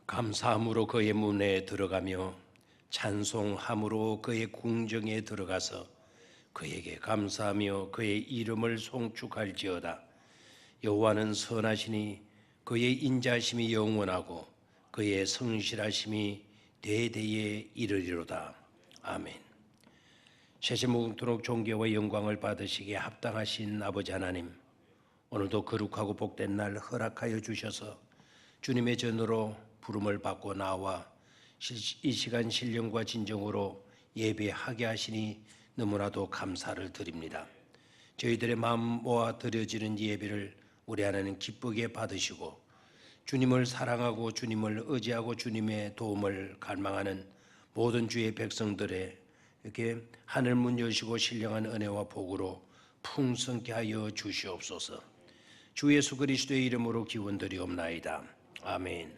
감사함으로 그의 문에 들어가며 찬송함으로 그의 궁정에 들어가서 그에게 감사하며 그의 이름을 송축할지어다. 여호와는 선하시니 그의 인자심이 영원하고 그의 성실하심이 대대에 이르리로다. 아멘. 세세무궁토록 존귀와 영광을 받으시기에 합당하신 아버지 하나님, 오늘도 거룩하고 복된 날 허락하여 주셔서 주님의 전으로 부름을 받고 나와 이 시간 신령과 진정으로 예배하게 하시니 너무나도 감사를 드립니다. 저희들의 마음 모아 드려지는 예배를 우리 하나님 기쁘게 받으시고 주님을 사랑하고 주님을 의지하고 주님의 도움을 갈망하는 모든 주의 백성들의 이렇게 하늘문 여시고 신령한 은혜와 복으로 풍성케 하여 주시옵소서. 주 예수 그리스도의 이름으로 기원드리옵나이다. 아멘.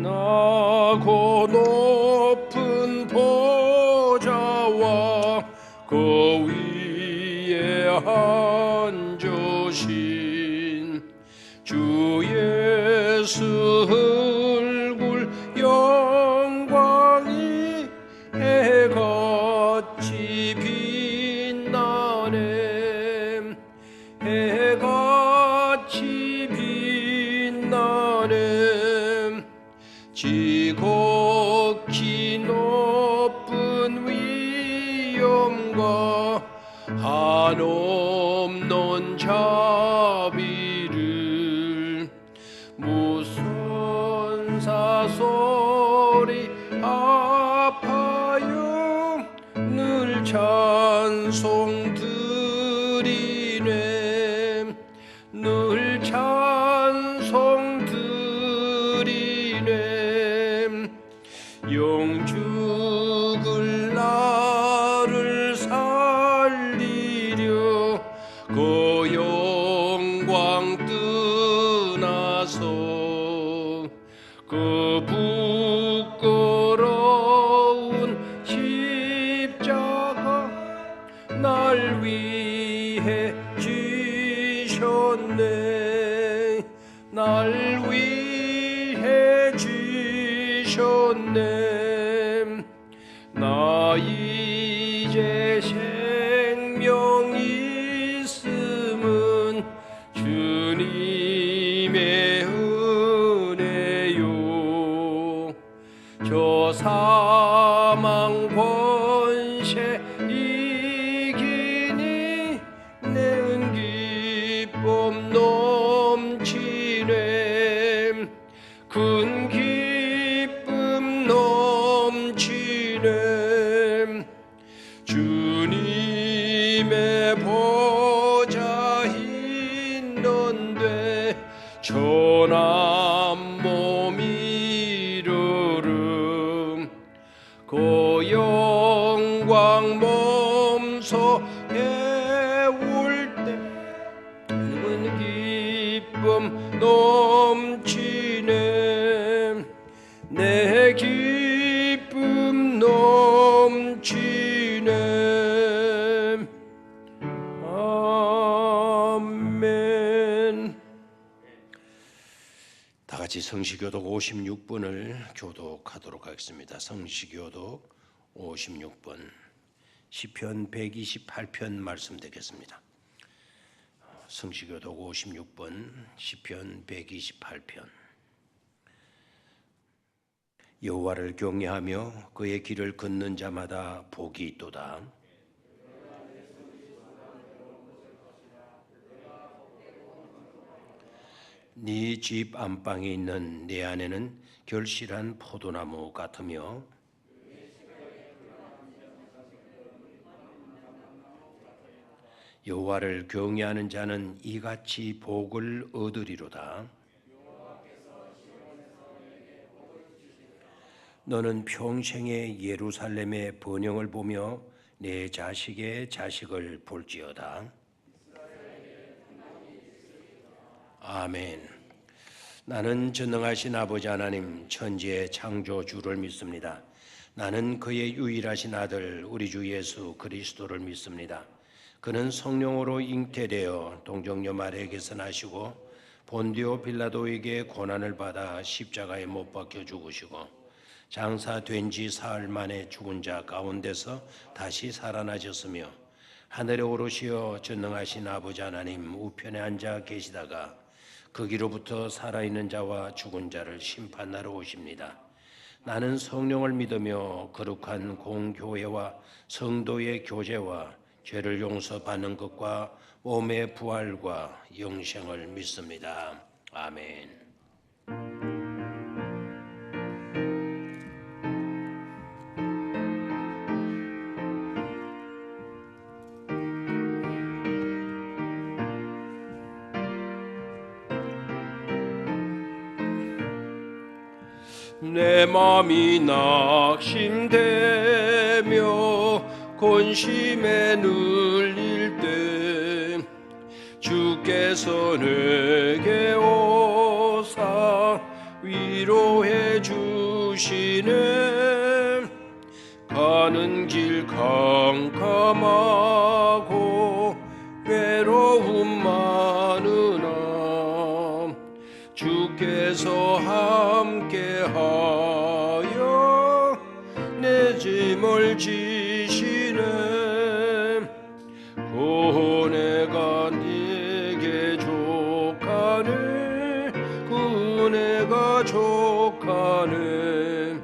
나고 높은 보좌와 그 위에 앉으신 주 예수 얼굴 영광이 해같이 빛나네. 해같이 빛나네. 지극히 높은 위엄과 한없는 자비를 무슨 사소리 아파요 늘 찬송 드리네. 늘 찬송 드리네. 영죽을 나를 살리려 그 영광 떠나서 그 부끄러운 십자가 날 위해 지셨네. 날 위해 지셨네. 나 이제 생명 있음은 주님의 은혜요. 저 사망 권세 이기니 내은 기쁨 넘치네. 큰 기쁨 넘치네. 주님의 보좌 있는데 천한 몸이 이르름. 그 영광 몸소 배울 때 큰 기쁨 넘치네. 내 기쁨 넘치네. 아멘. 다 같이 성시교독 56번을 교독하도록 하겠습니다. 성시교독 56번 시편 128편 말씀 되겠습니다. 성시교독 56번 시편 128편. 여호와를 경외하며 그의 길을 걷는 자마다 복이 있도다. 네 집 안방에 있는 내 아내는 결실한 포도나무 같으며 여호와를 경외하는 자는 이같이 복을 얻으리로다. 너는 평생에 예루살렘의 번영을 보며 내 자식의 자식을 볼지어다. 아멘. 나는 전능하신 아버지 하나님 천지의 창조주를 믿습니다. 나는 그의 유일하신 아들 우리 주 예수 그리스도를 믿습니다. 그는 성령으로 잉태되어 동정녀 마리아에게서 나시고 본디오 빌라도에게 고난을 받아 십자가에 못 박혀 죽으시고 장사된 지 사흘 만에 죽은 자 가운데서 다시 살아나셨으며 하늘에 오르시어 전능하신 아버지 하나님 우편에 앉아 계시다가 거기로부터 살아있는 자와 죽은 자를 심판하러 오십니다. 나는 성령을 믿으며 거룩한 공교회와 성도의 교제와 죄를 용서받는 것과 몸의 부활과 영생을 믿습니다. 아멘. 내 맘이 낙심되며 곤심에 눌릴 때 주께서 내게 오사 위로해 주시네. 가는 길 캄캄하고 외로움 많으나 주께서 함께하여 내 짐을 지시네. 은혜가 내게 족하네. 그 은혜가 족하네.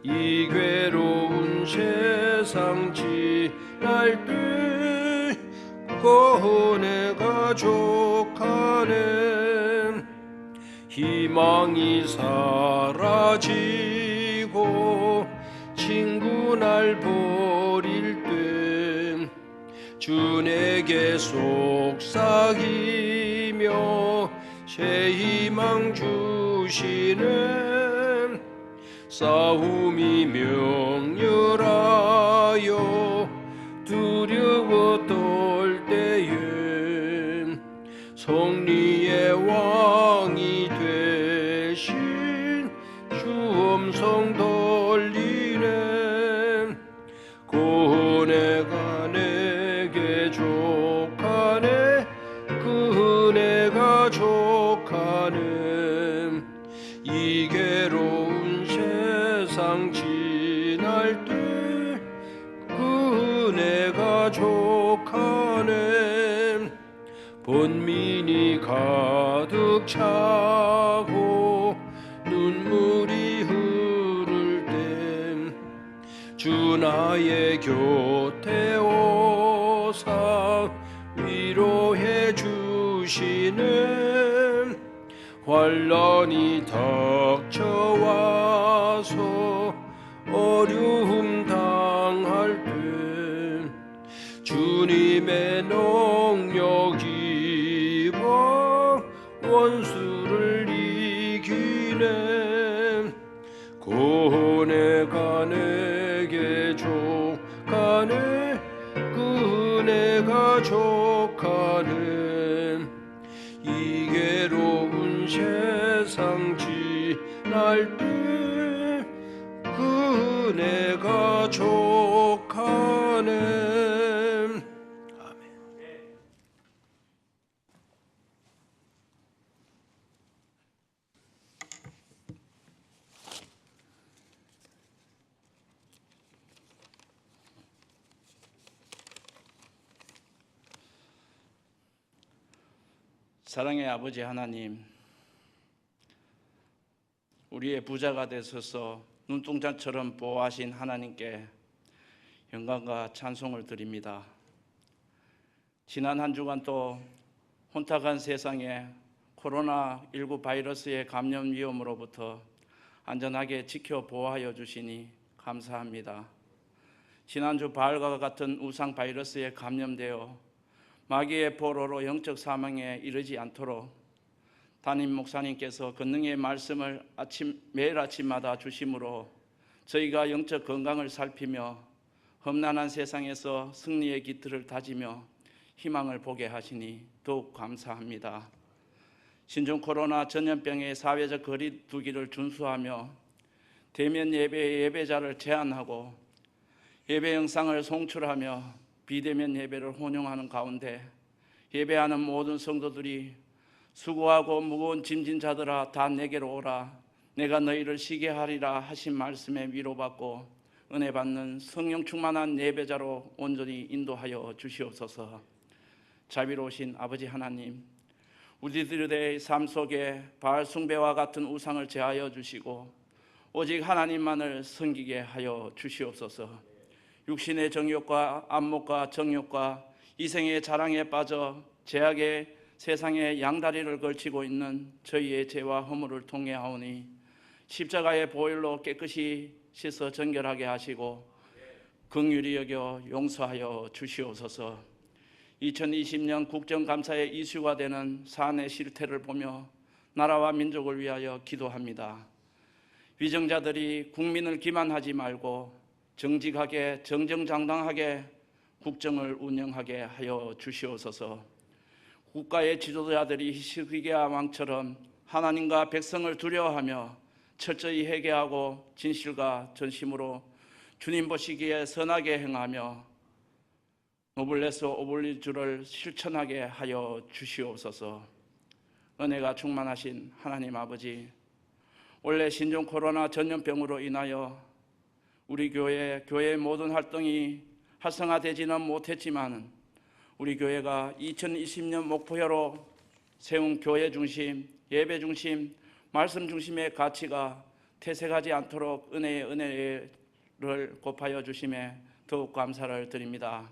이 괴로운 세상 지날 때 그 은혜가 족하네. 희망이 사라지고 친구 날 버릴 때 주 내게 속삭이며 새 희망 주시네. 싸움이 명렬하여 두려워 떨 때에 성리의 왕이 되신 주 음성 들리네. 그 은혜가 내게 족하네. 그 은혜가 족하네. 이 괴로운 세상 지날 때 그 은혜가 족하네. 번민이 가득 차고 눈물이 흐를 때 주 나의 곁에 오사 위로해 주시네. 환난이 닥쳐와서 어려움 당할 때 주님의 능력 입어 원수를 이기네. 그 은혜가 내게 족하네. 그 은혜가 족하네. 이 괴로운 세상 지날 때 그 은혜가 족하네. 사랑의 아버지 하나님, 우리의 부자가 되셔서 눈동자처럼 보호하신 하나님께 영광과 찬송을 드립니다. 지난 한 주간 또 혼탁한 세상에 코로나19 바이러스의 감염 위험으로부터 안전하게 지켜 보호하여 주시니 감사합니다. 지난주 바알과 같은 우상 바이러스에 감염되어 마귀의 포로로 영적 사망에 이르지 않도록 담임 목사님께서 권능의 말씀을 매일 아침마다 주심으로 저희가 영적 건강을 살피며 험난한 세상에서 승리의 깃들을 다지며 희망을 보게 하시니 더욱 감사합니다. 신종 코로나 전염병의 사회적 거리두기를 준수하며 대면 예배의 예배자를 제한하고 예배 영상을 송출하며 비대면 예배를 혼용하는 가운데 예배하는 모든 성도들이 수고하고 무거운 짐진 자들아 다 내게로 오라 내가 너희를 쉬게 하리라 하신 말씀에 위로받고 은혜 받는 성령 충만한 예배자로 온전히 인도하여 주시옵소서. 자비로우신 아버지 하나님, 우리들의 삶 속에 바알 숭배와 같은 우상을 제하여 주시고 오직 하나님만을 섬기게 하여 주시옵소서. 육신의 정욕과 안목과 정욕과 이생의 자랑에 빠져 죄악의 세상에 양다리를 걸치고 있는 저희의 죄와 허물을 통회하오니 십자가의 보혈로 깨끗이 씻어 정결하게 하시고 긍휼히 여겨 용서하여 주시옵소서. 2020년 국정감사의 이슈가 되는 사안의 실태를 보며 나라와 민족을 위하여 기도합니다. 위정자들이 국민을 기만하지 말고 정직하게 정정당당하게 국정을 운영하게 하여 주시옵소서. 국가의 지도자들이 히스기야 왕처럼 하나님과 백성을 두려워하며 철저히 회개하고 진실과 전심으로 주님 보시기에 선하게 행하며 노블레스 오블리주를 실천하게 하여 주시옵소서. 은혜가 충만하신 하나님 아버지, 원래 신종 코로나 전염병으로 인하여 우리 교회의 모든 활동이 활성화되지는 못했지만 우리 교회가 2020년 목표로 세운 교회 중심, 예배 중심, 말씀 중심의 가치가 퇴색하지 않도록 은혜를 곱하여 주심에 더욱 감사를 드립니다.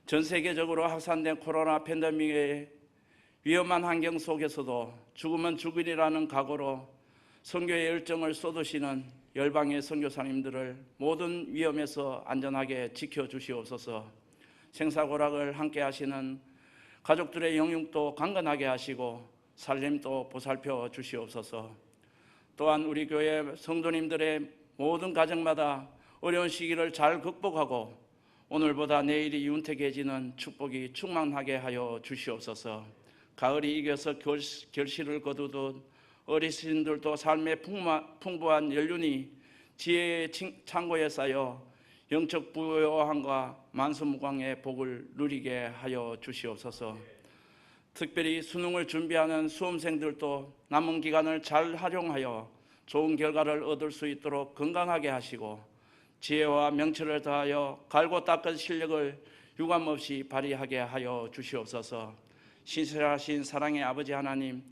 전 세계적으로 확산된 코로나 팬데믹의 위험한 환경 속에서도 죽으면 죽으리라는 각오로 선교의 열정을 쏟으시는 열방의 선교사님들을 모든 위험에서 안전하게 지켜주시옵소서. 생사고락을 함께 하시는 가족들의 영육도 강건하게 하시고 살림도 보살펴 주시옵소서. 또한 우리 교회 성도님들의 모든 가정마다 어려운 시기를 잘 극복하고 오늘보다 내일이 윤택해지는 축복이 충만하게 하여 주시옵소서. 가을이 이겨서 결실을 거두듯 어르신들도 삶의 풍부한 연륜이 지혜의 창고에 쌓여 영적 부요함과 만수무강의 복을 누리게 하여 주시옵소서. 특별히 수능을 준비하는 수험생들도 남은 기간을 잘 활용하여 좋은 결과를 얻을 수 있도록 건강하게 하시고 지혜와 명철을 다하여 갈고 닦은 실력을 유감없이 발휘하게 하여 주시옵소서. 신실하신 사랑의 아버지 하나님,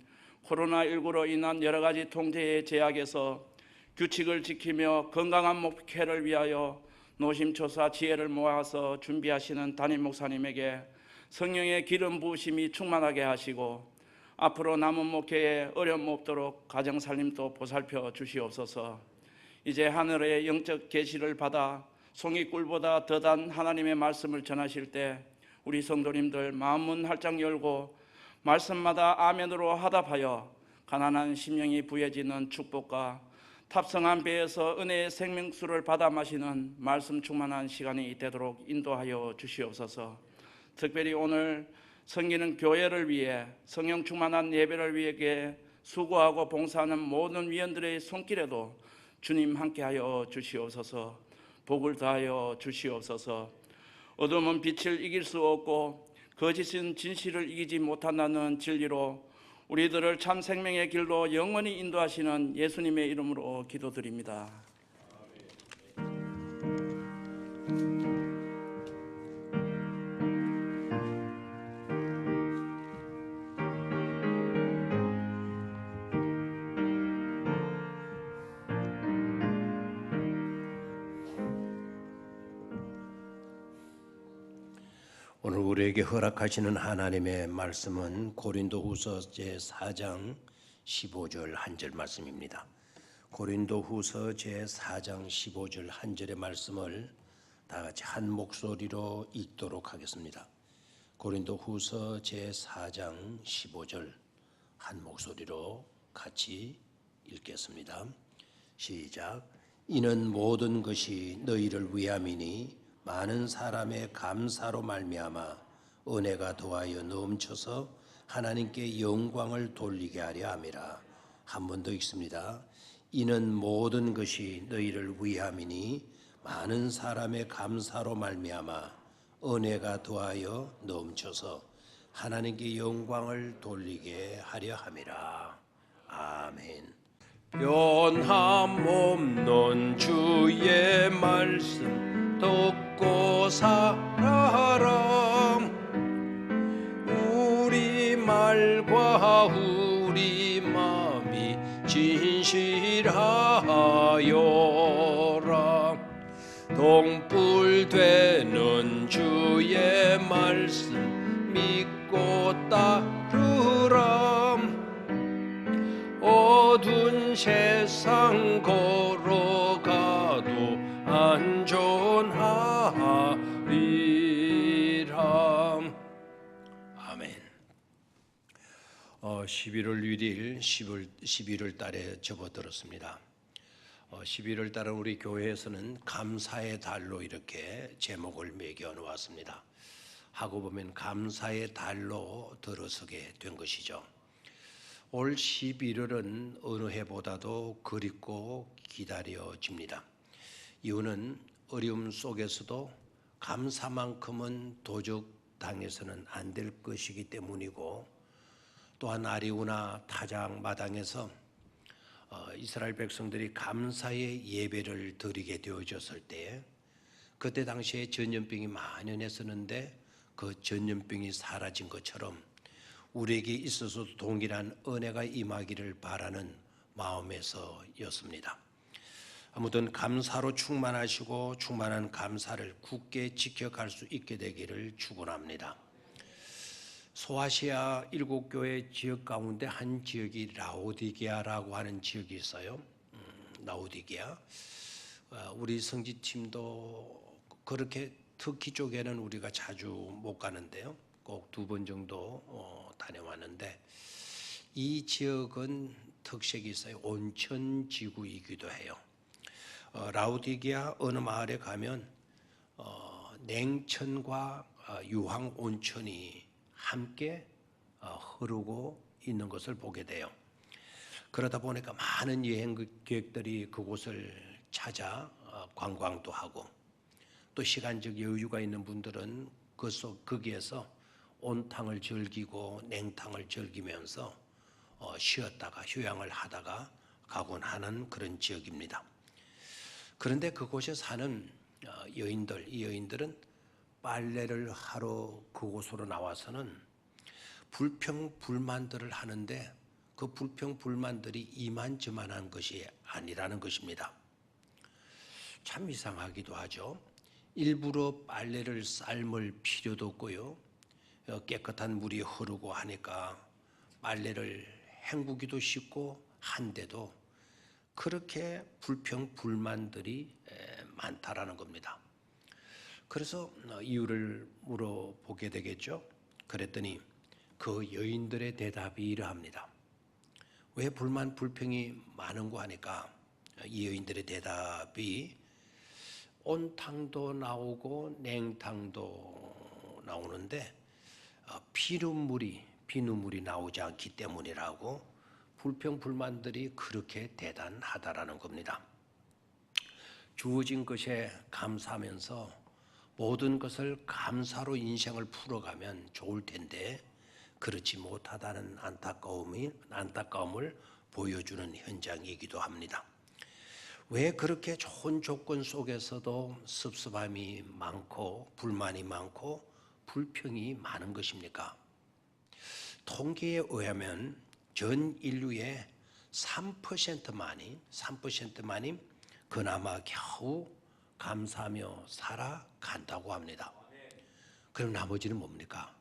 코로나19로 인한 여러 가지 통제의 제약에서 규칙을 지키며 건강한 목회를 위하여 노심초사 지혜를 모아서 준비하시는 담임 목사님에게 성령의 기름 부으심이 충만하게 하시고 앞으로 남은 목회에 어려움 없도록 가정살림도 보살펴 주시옵소서. 이제 하늘의 영적 계시를 받아 송이꿀보다 더단 하나님의 말씀을 전하실 때 우리 성도님들 마음문 활짝 열고 말씀마다 아멘으로 화답하여 가난한 심령이 부해지는 축복과 탑승한 배에서 은혜의 생명수를 받아 마시는 말씀 충만한 시간이 되도록 인도하여 주시옵소서. 특별히 오늘 섬기는 교회를 위해 성령 충만한 예배를 위해 수고하고 봉사하는 모든 위원들의 손길에도 주님 함께하여 주시옵소서. 복을 다하여 주시옵소서. 어둠은 빛을 이길 수 없고 거짓은 진실을 이기지 못한다는 진리로 우리들을 참 생명의 길로 영원히 인도하시는 예수님의 이름으로 기도드립니다. 오늘 우리에게 허락하시는 하나님의 말씀은 고린도후서 제4장 15절 한 절 말씀입니다. 고린도후서 제4장 15절 한 절의 말씀을 다 같이 한 목소리로 읽도록 하겠습니다. 고린도후서 제4장 15절 한 목소리로 같이 읽겠습니다. 시작. 이는 모든 것이 너희를 위함이니 많은 사람의 감사로 말미암아 은혜가 더하여 넘쳐서 하나님께 영광을 돌리게 하려 함이라. 한 번 더 읽습니다. 이는 모든 것이 너희를 위함이니 많은 사람의 감사로 말미암아 은혜가 더하여 넘쳐서 하나님께 영광을 돌리게 하려 함이라. 아멘. 변함없는 주의 말씀 듣고 살아라. 우리 말과 우리 마음이 진실하여라. 동불 되는 주의 말씀 믿고 따르라. 어두운 세상 걸어가도 안전하리라. 아멘. 11월 1일 11월 달에 접어들었습니다. 11월 달은 우리 교회에서는 감사의 달로 이렇게 제목을 매겨 놓았습니다. 하고 보면 감사의 달로 들어서게 된 것이죠. 올 11월은 어느 해보다도 그립고 기다려집니다. 이유는 어려움 속에서도 감사만큼은 도적당해서는 안 될 것이기 때문이고, 또한 아리우나 타작 마당에서 이스라엘 백성들이 감사의 예배를 드리게 되어졌을 때, 그때 당시에 전염병이 만연했었는데 그 전염병이 사라진 것처럼 우리에게 있어서도 동일한 은혜가 임하기를 바라는 마음에서였습니다. 아무튼 감사로 충만하시고 충만한 감사를 굳게 지켜갈 수 있게 되기를 축원합니다. 소아시아 7교회 지역 가운데 한 지역이 라오디게아라고 하는 지역이 있어요. 라오디게아. 우리 성지팀도 그렇게 터키 쪽에는 우리가 자주 못 가는데요. 꼭 2번 정도 다녀왔는데, 이 지역은 특색이 있어요. 온천 지구이기도 해요. 라오디게아 어느 마을에 가면 냉천과 유황 온천이 함께 흐르고 있는 것을 보게 돼요. 그러다 보니까 많은 여행객들이 그곳을 찾아 관광도 하고, 또 시간적 여유가 있는 분들은 거기에서 온탕을 즐기고 냉탕을 즐기면서 쉬었다가 휴양을 하다가 가곤 하는 그런 지역입니다. 그런데 그곳에 사는 여인들, 이 여인들은 빨래를 하러 그곳으로 나와서는 불평불만들을 하는데, 그 불평불만들이 이만저만한 것이 아니라는 것입니다. 참 이상하기도 하죠. 일부러 빨래를 삶을 필요도 없고요, 깨끗한 물이 흐르고 하니까 빨래를 헹구기도 쉽고 한데도 그렇게 불평불만들이 많다라는 겁니다. 그래서 이유를 물어보게 되겠죠. 그랬더니 그 여인들의 대답이 이러합니다. 왜 불만 불평이 많은고 하니까 이 여인들의 대답이 온탕도 나오고 냉탕도 나오는데 비눗물이 나오지 않기 때문이라고 불평불만들이 그렇게 대단하다라는 겁니다. 주어진 것에 감사하면서 모든 것을 감사로 인생을 풀어가면 좋을 텐데, 그렇지 못하다는 안타까움을 보여주는 현장이기도 합니다. 왜 그렇게 좋은 조건 속에서도 섭섭함이 많고 불만이 많고 불평이 많은 것입니까? 통계에 의하면 전 인류의 3%만이 그나마 겨우 감사하며 살아간다고 합니다. 그럼 나머지는 뭡니까?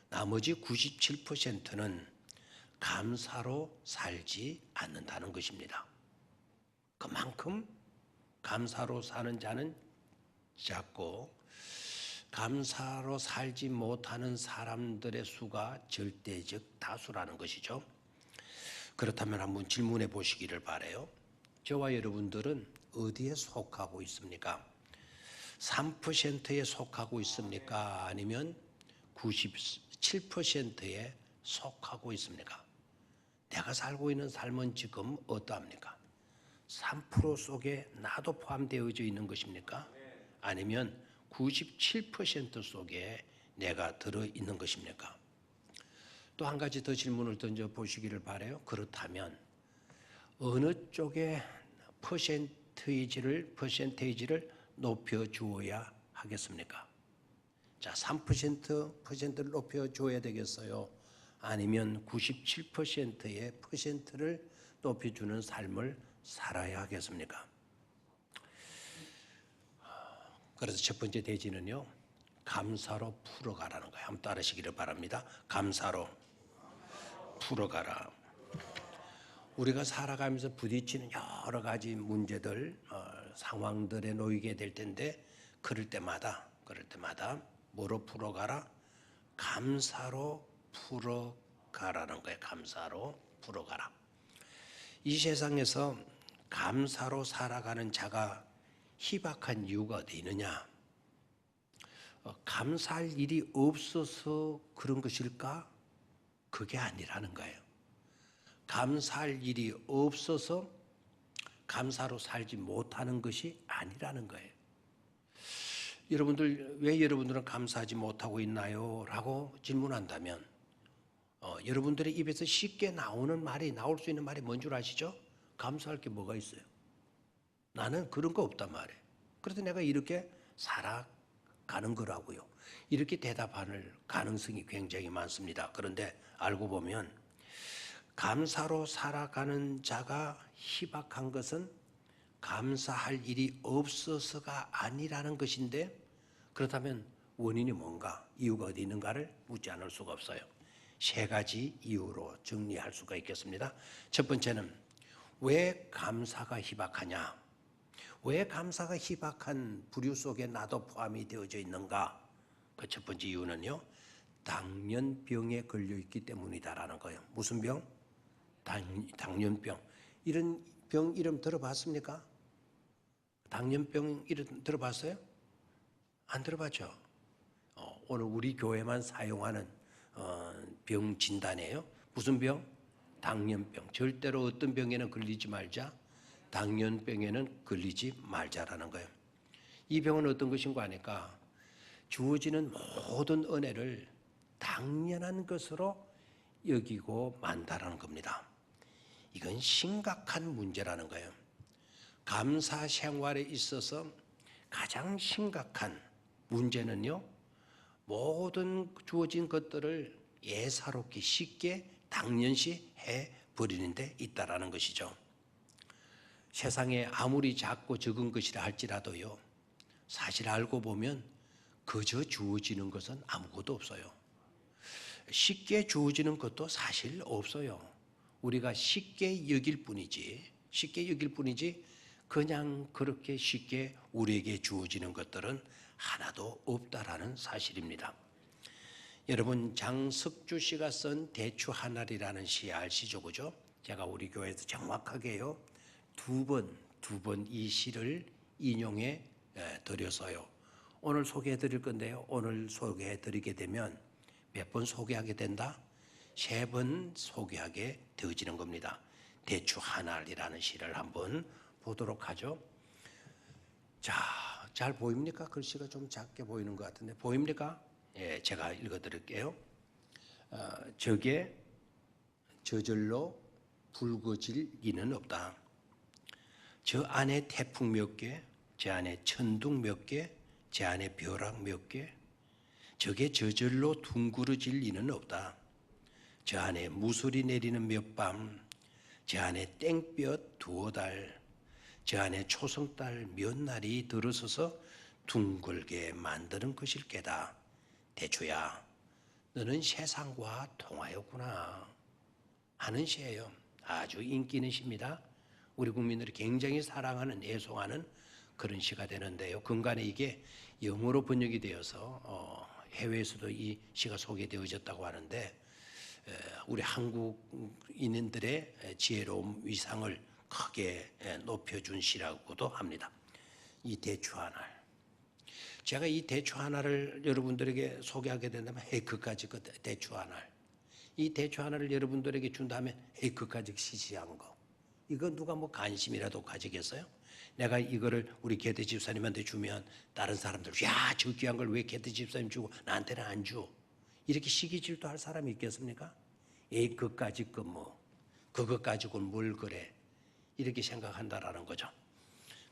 나머지 97%는 감사로 살지 않는다는 것입니다. 그만큼 감사로 사는 자는 작고, 감사로 살지 못하는 사람들의 수가 절대적 다수라는 것이죠. 그렇다면 한번 질문해 보시기를 바라요. 저와 여러분들은 어디에 속하고 있습니까? 3%에 속하고 있습니까? 아니면 97%의 속하고 있습니까? 내가 살고 있는 삶은 지금 어떠합니까? 3% 속에 나도 포함되어져 있는 것입니까? 아니면 97% 속에 내가 들어있는 것입니까? 또 한 가지 더 질문을 던져 보시기를 바라요. 그렇다면 어느 쪽에 퍼센테이지를 높여 주어야 하겠습니까? 자, 3%를 높여 줘야 되겠어요? 아니면 97%의 퍼센트를 높여 주는 삶을 살아야 하겠습니까? 그래서 첫 번째 대지는요, 감사로 풀어가라는 거예요. 한번 따르시기를 바랍니다. 감사로 풀어가라. 우리가 살아가면서 부딪히는 여러 가지 문제들, 상황들에 놓이게 될 텐데, 그럴 때마다 뭐로 풀어가라? 감사로 풀어가라는 거예요. 감사로 풀어가라. 이 세상에서 감사로 살아가는 자가 희박한 이유가 어디 있느냐? 감사할 일이 없어서 그런 것일까? 그게 아니라는 거예요. 감사할 일이 없어서 감사로 살지 못하는 것이 아니라는 거예요. 여러분들, 왜 여러분들은 감사하지 못하고 있나요? 라고 질문한다면 여러분들의 입에서 쉽게 나올 수 있는 말이 뭔 줄 아시죠? 감사할 게 뭐가 있어요? 나는 그런 거 없단 말이에요. 그래서 내가 이렇게 살아가는 거라고요. 이렇게 대답할 가능성이 굉장히 많습니다. 그런데 알고 보면 감사로 살아가는 자가 희박한 것은 감사할 일이 없어서가 아니라는 것인데, 그렇다면 원인이 뭔가, 이유가 어디 있는가를 묻지 않을 수가 없어요. 세 가지 이유로 정리할 수가 있겠습니다. 첫 번째는 왜 감사가 희박하냐? 왜 감사가 희박한 부류 속에 나도 포함이 되어져 있는가? 그 첫 번째 이유는요, 당년병에 걸려 있기 때문이다라는 거예요. 무슨 병? 당년병. 이런 병 이름 들어봤습니까? 당년병 이름 들어봤어요? 안 들어봤죠? 오늘 우리 교회만 사용하는 병 진단이에요. 무슨 병? 당년병. 절대로 어떤 병에는 걸리지 말자. 당년병에는 걸리지 말자라는 거예요. 이 병은 어떤 것인가 하니까 주어지는 모든 은혜를 당연한 것으로 여기고 만다라는 겁니다. 이건 심각한 문제라는 거예요. 감사 생활에 있어서 가장 심각한 문제는요, 모든 주어진 것들을 예사롭게 쉽게 당연시 해버리는 데 있다라는 것이죠. 세상에 아무리 작고 적은 것이라 할지라도요, 사실 알고 보면 그저 주어지는 것은 아무것도 없어요. 쉽게 주어지는 것도 사실 없어요. 우리가 쉽게 여길 뿐이지 그냥 그렇게 쉽게 우리에게 주어지는 것들은 하나도 없다라는 사실입니다. 여러분, 장석주 씨가 쓴 대추 한 알이라는 시 아시죠? 그죠? 제가 우리 교회에서 정확하게요, 두 번 이 시를 인용해 드려서요, 오늘 소개해 드릴 건데요, 오늘 소개해 드리게 되면 몇 번 소개하게 된다? 3번 소개하게 되어지는 겁니다. 대추 한 알이라는 시를 한번 보도록 하죠. 자, 잘 보입니까? 글씨가 좀 작게 보이는 것 같은데 보입니까? 예, 제가 읽어 드릴게요. 적에 저절로 붉어질 리는 없다. 저 안에 태풍 몇 개, 제 안에 천둥 몇 개, 제 안에 벼락 몇 개, 적에 저절로 둥그러질 리는 없다. 저 안에 무소리 내리는 몇 밤, 저 안에 땡볕 두어 달, 저 안에 초성달 몇 날이 들어서서 둥글게 만드는 것일 게다. 대추야, 너는 세상과 통하였구나 하는 시예요. 아주 인기 있는 시입니다. 우리 국민들이 굉장히 사랑하는, 애송하는 그런 시가 되는데요. 근간에 이게 영어로 번역이 되어서 해외에서도 이 시가 소개되어졌다고 하는데, 우리 한국인들의 지혜로운 위상을 크게 높여준 시라고도 합니다. 이 대추 하나. 제가 이 대추 하나를 여러분들에게 소개하게 된다면 그까지 그 대추 하나. 이 대추 하나를 여러분들에게 준다면 에이 그까짓 시시한 거 이거 누가 뭐 관심이라도 가지겠어요? 내가 이거를 우리 게드 집사님한테 주면 다른 사람들 야 저 귀한 걸 왜 게드 집사님 주고 나한테는 안 줘? 이렇게 시기 질투할 사람이 있겠습니까? 에이 그까짓 거 뭐 그것 가지고는 뭘 그래 이렇게 생각한다라는 거죠.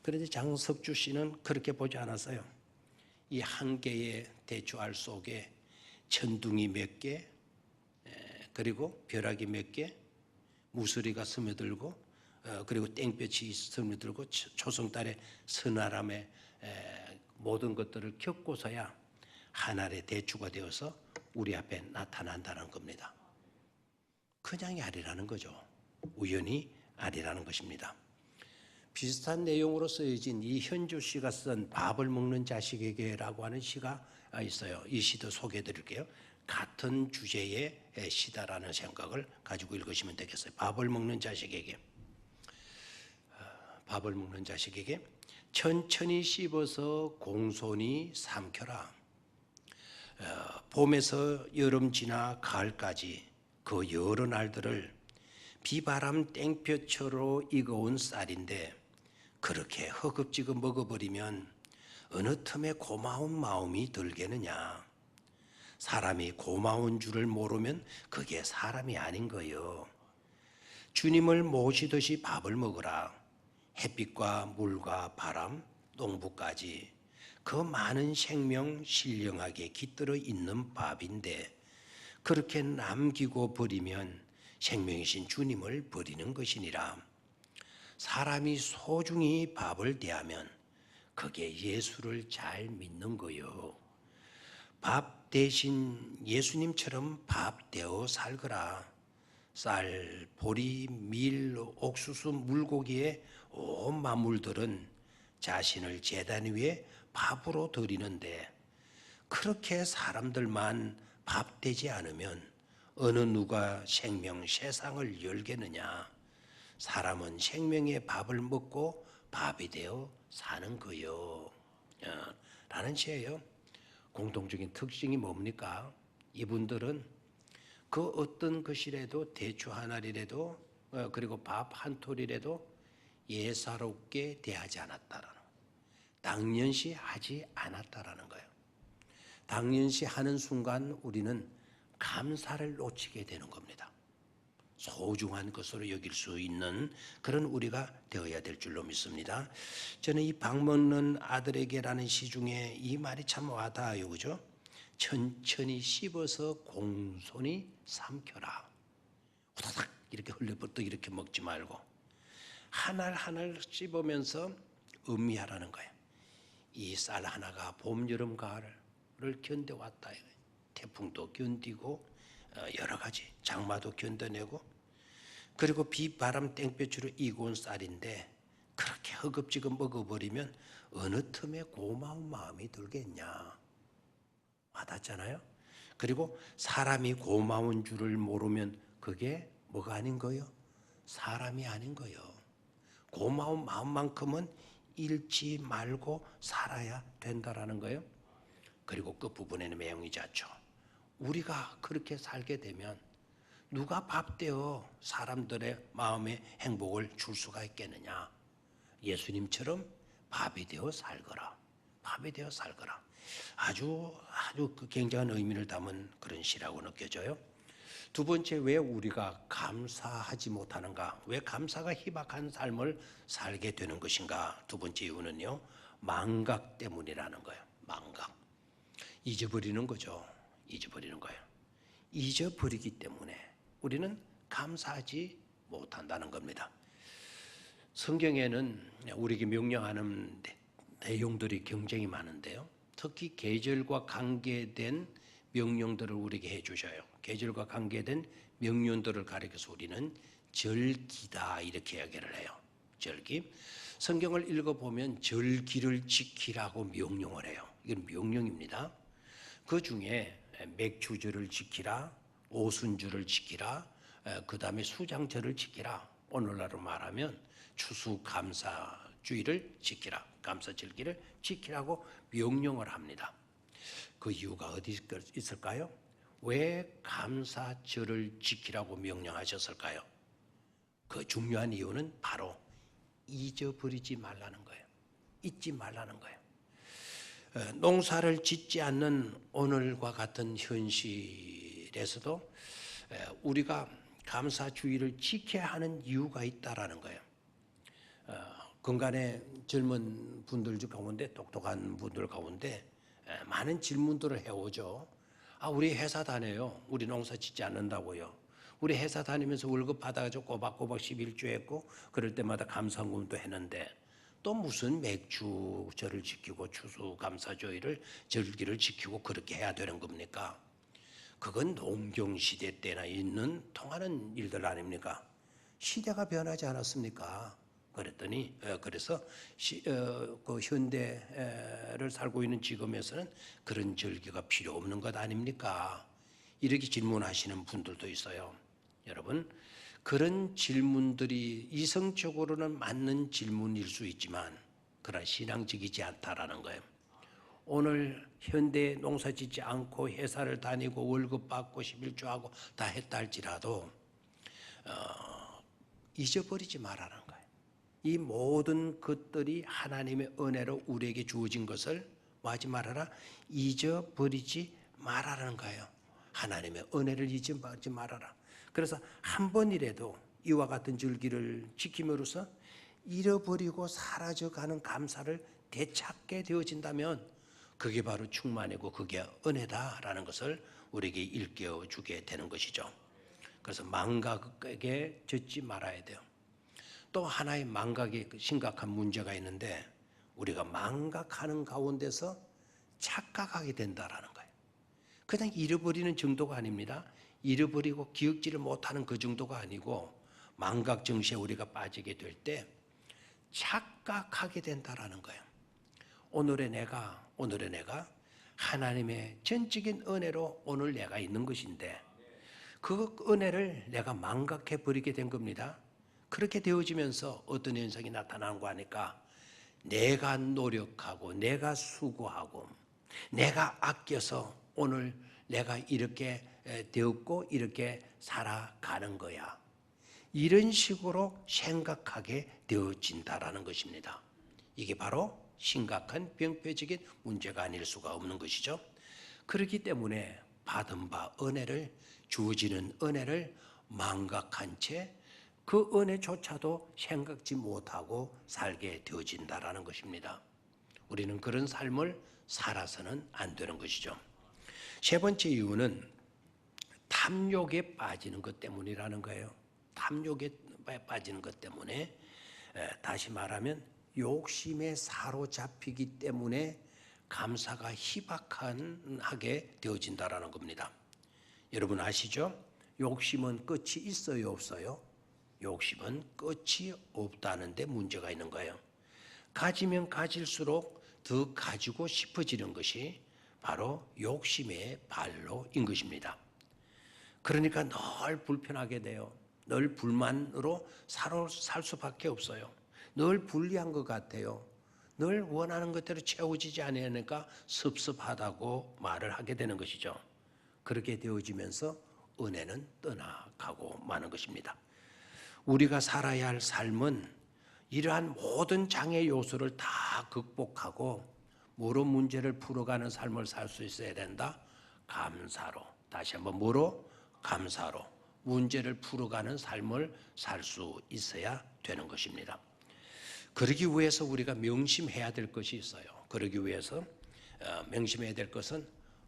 그런데 장석주 씨는 그렇게 보지 않았어요. 이 한 개의 대추알 속에 천둥이 몇 개, 그리고 벼락이 몇 개, 무서리가 스며들고, 그리고 땡볕이 스며들고 초승달의 서나람의 모든 것들을 겪고서야 하나의 대추가 되어서 우리 앞에 나타난다는 겁니다. 그냥이 아니라는 거죠. 우연히 아니라는 것입니다. 비슷한 내용으로 쓰여진 이현주 씨가 쓴 밥을 먹는 자식에게라고 하는 시가 있어요. 이 시도 소개해 드릴게요. 같은 주제의 시다라는 생각을 가지고 읽으시면 되겠어요. 밥을 먹는 자식에게. 밥을 먹는 자식에게 천천히 씹어서 공손히 삼켜라. 봄에서 여름 지나 가을까지 그 여러 날들을 비바람 땡볕으로 익어온 쌀인데 그렇게 허겁지겁 먹어버리면 어느 틈에 고마운 마음이 들겠느냐. 사람이 고마운 줄을 모르면 그게 사람이 아닌 거요. 주님을 모시듯이 밥을 먹으라. 햇빛과 물과 바람, 농부까지 그 많은 생명 신령하게 깃들어 있는 밥인데 그렇게 남기고 버리면 생명이신 주님을 버리는 것이니라. 사람이 소중히 밥을 대하면 그게 예수를 잘 믿는 거요. 밥 대신 예수님처럼 밥 되어 살거라. 쌀, 보리, 밀, 옥수수, 물고기의 온 만물들은 자신을 제단 위에 밥으로 드리는데 그렇게 사람들만 밥 되지 않으면 어느 누가 생명 세상을 열겠느냐. 사람은 생명의 밥을 먹고 밥이 되어 사는 거요. 라는 시예요. 공통적인 특징이 뭡니까? 이분들은 그 어떤 것이라도 대추 하나리라도 그리고 밥 한 톨이라도 예사롭게 대하지 않았다라는 거예요. 당연시 하지 않았다라는 거예요. 당연시 하는 순간 우리는 감사를 놓치게 되는 겁니다. 소중한 것으로 여길 수 있는 그런 우리가 되어야 될 줄로 믿습니다. 저는 이 밥 먹는 아들에게라는 시 중에 이 말이 참 와닿아요. 그죠? 천천히 씹어서 공손히 삼켜라. 후다닥 이렇게 흘려버떡 이렇게 먹지 말고 한 알 한 알 씹으면서 음미하라는 거예요. 이 쌀 하나가 봄, 여름, 가을을 견뎌왔다. 태풍도 견디고 여러 가지 장마도 견뎌내고 그리고 비, 바람, 땡볕으로 익어온 쌀인데 그렇게 허겁지겁 먹어버리면 어느 틈에 고마운 마음이 들겠냐. 와닿잖아요. 그리고 사람이 고마운 줄을 모르면 그게 뭐가 아닌 거요? 사람이 아닌 거요. 고마운 마음만큼은 잃지 말고 살아야 된다라는 거예요. 그리고 끝부분에는 내용이 잦죠. 우리가 그렇게 살게 되면 누가 밥되어 사람들의 마음에 행복을 줄 수가 있겠느냐. 예수님처럼 밥이 되어 살거라. 밥이 되어 살거라. 아주 굉장한 의미를 담은 그런 시라고 느껴져요. 두 번째, 왜 우리가 감사하지 못하는가? 왜 감사가 희박한 삶을 살게 되는 것인가? 두 번째 이유는요, 망각 때문이라는 거예요. 망각. 잊어버리는 거죠. 잊어버리는 거예요. 잊어버리기 때문에 우리는 감사하지 못한다는 겁니다. 성경에는 우리에게 명령하는 내용들이 굉장히 많은데요. 특히 계절과 관계된 명령들을 우리에게 해주셔요. 계절과 관계된 명령들을 가리켜서 우리는 절기다 이렇게 이야기를 해요. 절기. 성경을 읽어보면 절기를 지키라고 명령을 해요. 이건 명령입니다. 그 중에 맥주절을 지키라, 오순절을 지키라, 그 다음에 수장절을 지키라. 오늘날로 말하면 추수감사주의를 지키라, 감사절기를 지키라고 명령을 합니다. 그 이유가 어디 있을까요? 왜 감사절을 지키라고 명령하셨을까요? 그 중요한 이유는 바로 잊어버리지 말라는 거예요. 잊지 말라는 거예요. 농사를 짓지 않는 오늘과 같은 현실에서도 우리가 감사주의를 지켜야 하는 이유가 있다라는 거예요. 근간에 젊은 분들 가운데, 똑똑한 분들 가운데 많은 질문들을 해오죠. 우리 회사 다녀요. 우리 농사 짓지 않는다고요. 우리 회사 다니면서 월급 받아가지고 꼬박꼬박 11조 했고 그럴 때마다 감사금도 했는데 또 무슨 맥주절을 지키고 추수감사절을 절기를 지키고 그렇게 해야 되는 겁니까? 그건 농경시대 때나 있는 통하는 일들 아닙니까? 시대가 변하지 않았습니까? 그랬더니 그래서 그 현대를 살고 있는 지금에서는 그런 절기가 필요 없는 것 아닙니까? 이렇게 질문하시는 분들도 있어요. 여러분, 그런 질문들이 이성적으로는 맞는 질문일 수 있지만 그러나 신앙적이지 않다라는 거예요. 오늘 현대 농사 짓지 않고 회사를 다니고 월급 받고 11조 하고 다 했다 할지라도 잊어버리지 말라는 거예요. 이 모든 것들이 하나님의 은혜로 우리에게 주어진 것을 뭐 하지 말아라? 잊어버리지 말아라는 거예요. 하나님의 은혜를 잊어버리지 말아라. 그래서 한 번이라도 이와 같은 절기를 지킴으로써 잃어버리고 사라져가는 감사를 되찾게 되어진다면 그게 바로 충만이고 그게 은혜다라는 것을 우리에게 일깨워주게 되는 것이죠. 그래서 망각에 젖지 말아야 돼요. 또 하나의 망각에 심각한 문제가 있는데 우리가 망각하는 가운데서 착각하게 된다라는 거예요. 그냥 잃어버리는 정도가 아닙니다. 잃어버리고 기억지를 못하는 그 정도가 아니고 망각 정시에 우리가 빠지게 될 때 착각하게 된다라는 거예요. 오늘의 내가 하나님의 전적인 은혜로 오늘 내가 있는 것인데 그 은혜를 내가 망각해 버리게 된 겁니다. 그렇게 되어지면서 어떤 현상이 나타나는 거 하니까 내가 노력하고 내가 수고하고 내가 아껴서 오늘 내가 이렇게 되었고 이렇게 살아가는 거야. 이런 식으로 생각하게 되어진다라는 것입니다. 이게 바로 심각한 병폐적인 문제가 아닐 수가 없는 것이죠. 그렇기 때문에 받은 바 은혜를 주어지는 은혜를 망각한 채 그 은혜조차도 생각지 못하고 살게 되어진다라는 것입니다. 우리는 그런 삶을 살아서는 안 되는 것이죠. 세 번째 이유는 탐욕에 빠지는 것 때문이라는 거예요. 탐욕에 빠지는 것 때문에 다시 말하면 욕심에 사로잡히기 때문에 감사가 희박하게 되어진다라는 겁니다. 여러분 아시죠? 욕심은 끝이 있어요, 없어요? 욕심은 끝이 없다는 데 문제가 있는 거예요. 가지면 가질수록 더 가지고 싶어지는 것이 바로 욕심의 발로인 것입니다. 그러니까 늘 불편하게 돼요. 늘 불만으로 살 수밖에 없어요. 늘 불리한 것 같아요. 늘 원하는 것대로 채워지지 않으니까 섭섭하다고 말을 하게 되는 것이죠. 그렇게 되어지면서 은혜는 떠나가고 마는 것입니다. 우리가 살아야 할 삶은 이러한 모든 장애 요소를 다 극복하고 뭐로 문제를 풀어가는 삶을 살 수 있어야 된다? 감사로. 다시 한번 뭐로? 감사로. 문제를 풀어가는 삶을 살 수 있어야 되는 것입니다. 그러기 위해서 우리가 명심해야 될 것이 있어요. 그러기 위해서 명심해야 될 것은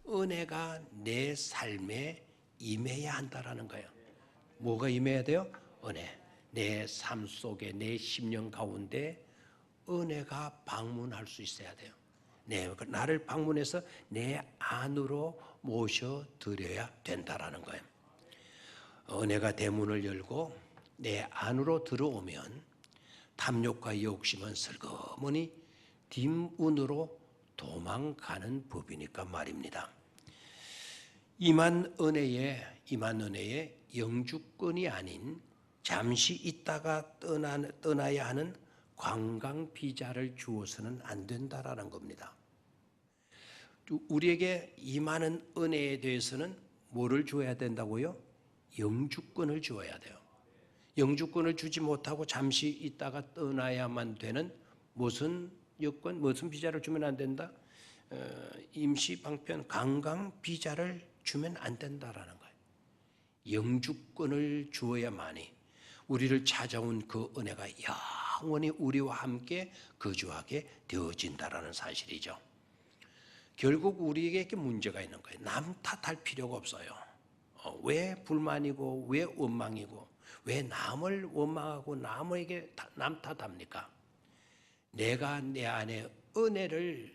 은혜가 내 삶에 임해야 한다라는 거예요. 뭐가 임해야 돼요? 은혜. 내 삶 속에 내 심령 가운데 은혜가 방문할 수 있어야 돼요. 나를 방문해서 내 안으로 모셔드려야 된다라는 거예요. 은혜가 대문을 열고 내 안으로 들어오면 탐욕과 욕심은 슬그머니 뒷문으로 도망가는 법이니까 말입니다. 임한 은혜의 영주권이 아닌 잠시 있다가 떠나야 하는 관광 비자를 주어서는 안 된다라는 겁니다. 우리에게 임하는 은혜에 대해서는 뭐를 주어야 된다고요? 영주권을 주어야 돼요. 영주권을 주지 못하고 잠시 있다가 떠나야만 되는 무슨 여권, 무슨 비자를 주면 안 된다? 임시 방편 관광 비자를 주면 안 된다라는 거예요. 영주권을 주어야만이 우리를 찾아온 그 은혜가 영원히 우리와 함께 거주하게 되어진다라는 사실이죠. 결국 우리에게 문제가 있는 거예요. 남 탓할 필요가 없어요. 왜 불만이고 왜 원망이고 왜 남을 원망하고 남에게 남 탓합니까? 내가 내 안에 은혜에게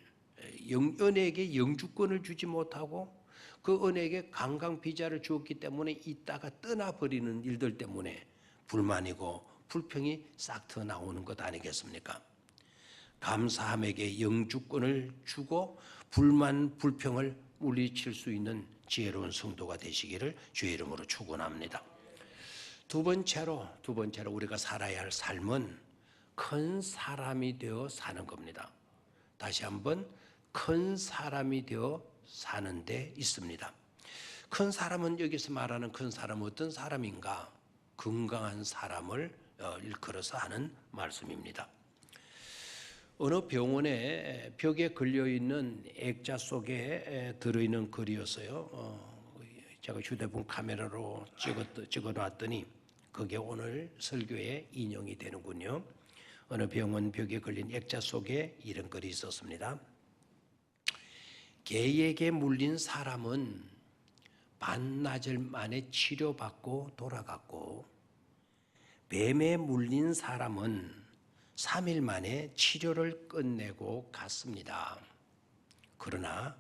영주권을 주지 못하고 그 은혜에게 관광 비자를 주었기 때문에 있다가 떠나버리는 일들 때문에 불만이고 불평이 싹 터 나오는 것 아니겠습니까? 감사함에게 영주권을 주고 불만 불평을 물리칠 수 있는 지혜로운 성도가 되시기를 주의 이름으로 축원합니다. 두 번째로 우리가 살아야 할 삶은 큰 사람이 되어 사는 겁니다. 다시 한번 큰 사람이 되어 사는 데 있습니다. 큰 사람은 여기서 말하는 큰 사람은 어떤 사람인가? 건강한 사람을 일컬어서 하는 말씀입니다. 어느 병원에 벽에 걸려있는 액자 속에 들어있는 글이었어요. 제가 휴대폰 카메라로 찍어놨더니 그게 오늘 설교에 인용이 되는군요. 어느 병원 벽에 걸린 액자 속에 이런 글이 있었습니다. 개에게 물린 사람은 반나절 만에 치료받고 돌아갔고 뱀에 물린 사람은 3일 만에 치료를 끝내고 갔습니다. 그러나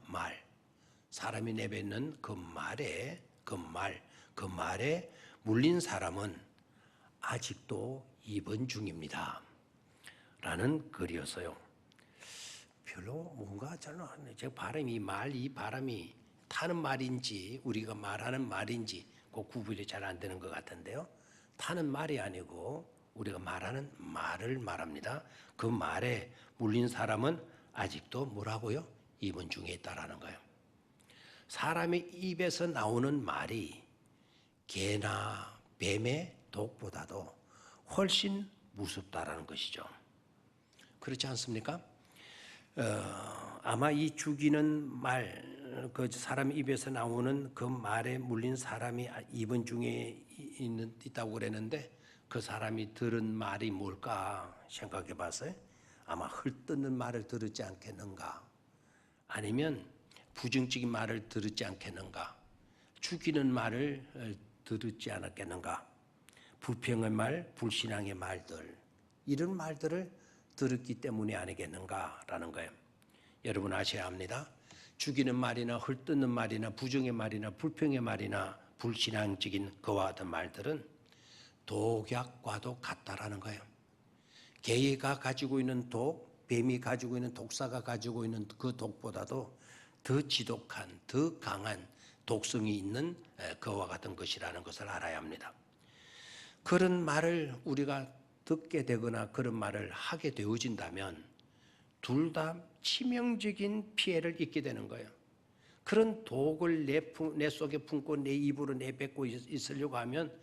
사람이 내뱉는 그 말에 물린 사람은 아직도 입원 중입니다. 라는 글이었어요. 별로 뭔가 저는 제 발음이 이 바람이 타는 말인지 우리가 말하는 말인지 그 구분이 잘 안 되는 것 같은데요. 타는 말이 아니고 우리가 말하는 말을 말합니다. 그 말에 물린 사람은 아직도 뭐라고요? 입원 중에 있다라는 거예요. 사람의 입에서 나오는 말이 개나 뱀의 독보다도 훨씬 무섭다라는 것이죠. 그렇지 않습니까? 아마 이 죽이는 말, 그 사람 입에서 나오는 그 말에 물린 사람이 입원 중에 있다고 그랬는데 그 사람이 들은 말이 뭘까 생각해 봤어요. 아마 헐뜯는 말을 들었지 않겠는가? 아니면 부정적인 말을 들었지 않겠는가? 죽이는 말을 들었지 않았겠는가? 불평의 말, 불신앙의 말들, 이런 말들을 들었기 때문이 아니겠는가라는 거예요. 여러분 아셔야 합니다. 죽이는 말이나 헐뜯는 말이나 부정의 말이나 불평의 말이나 불신앙적인 그와 같은 말들은 독약과도 같다라는 거예요. 개가 가지고 있는 독, 뱀이 가지고 있는 독사가 가지고 있는 그 독보다도 더 지독한, 더 강한 독성이 있는 그와 같은 것이라는 것을 알아야 합니다. 그런 말을 우리가 듣게 되거나 그런 말을 하게 되어진다면 둘 다 치명적인 피해를 입게 되는 거예요. 그런 독을 내 속에 품고 내 입으로 내뱉고 있으려고 하면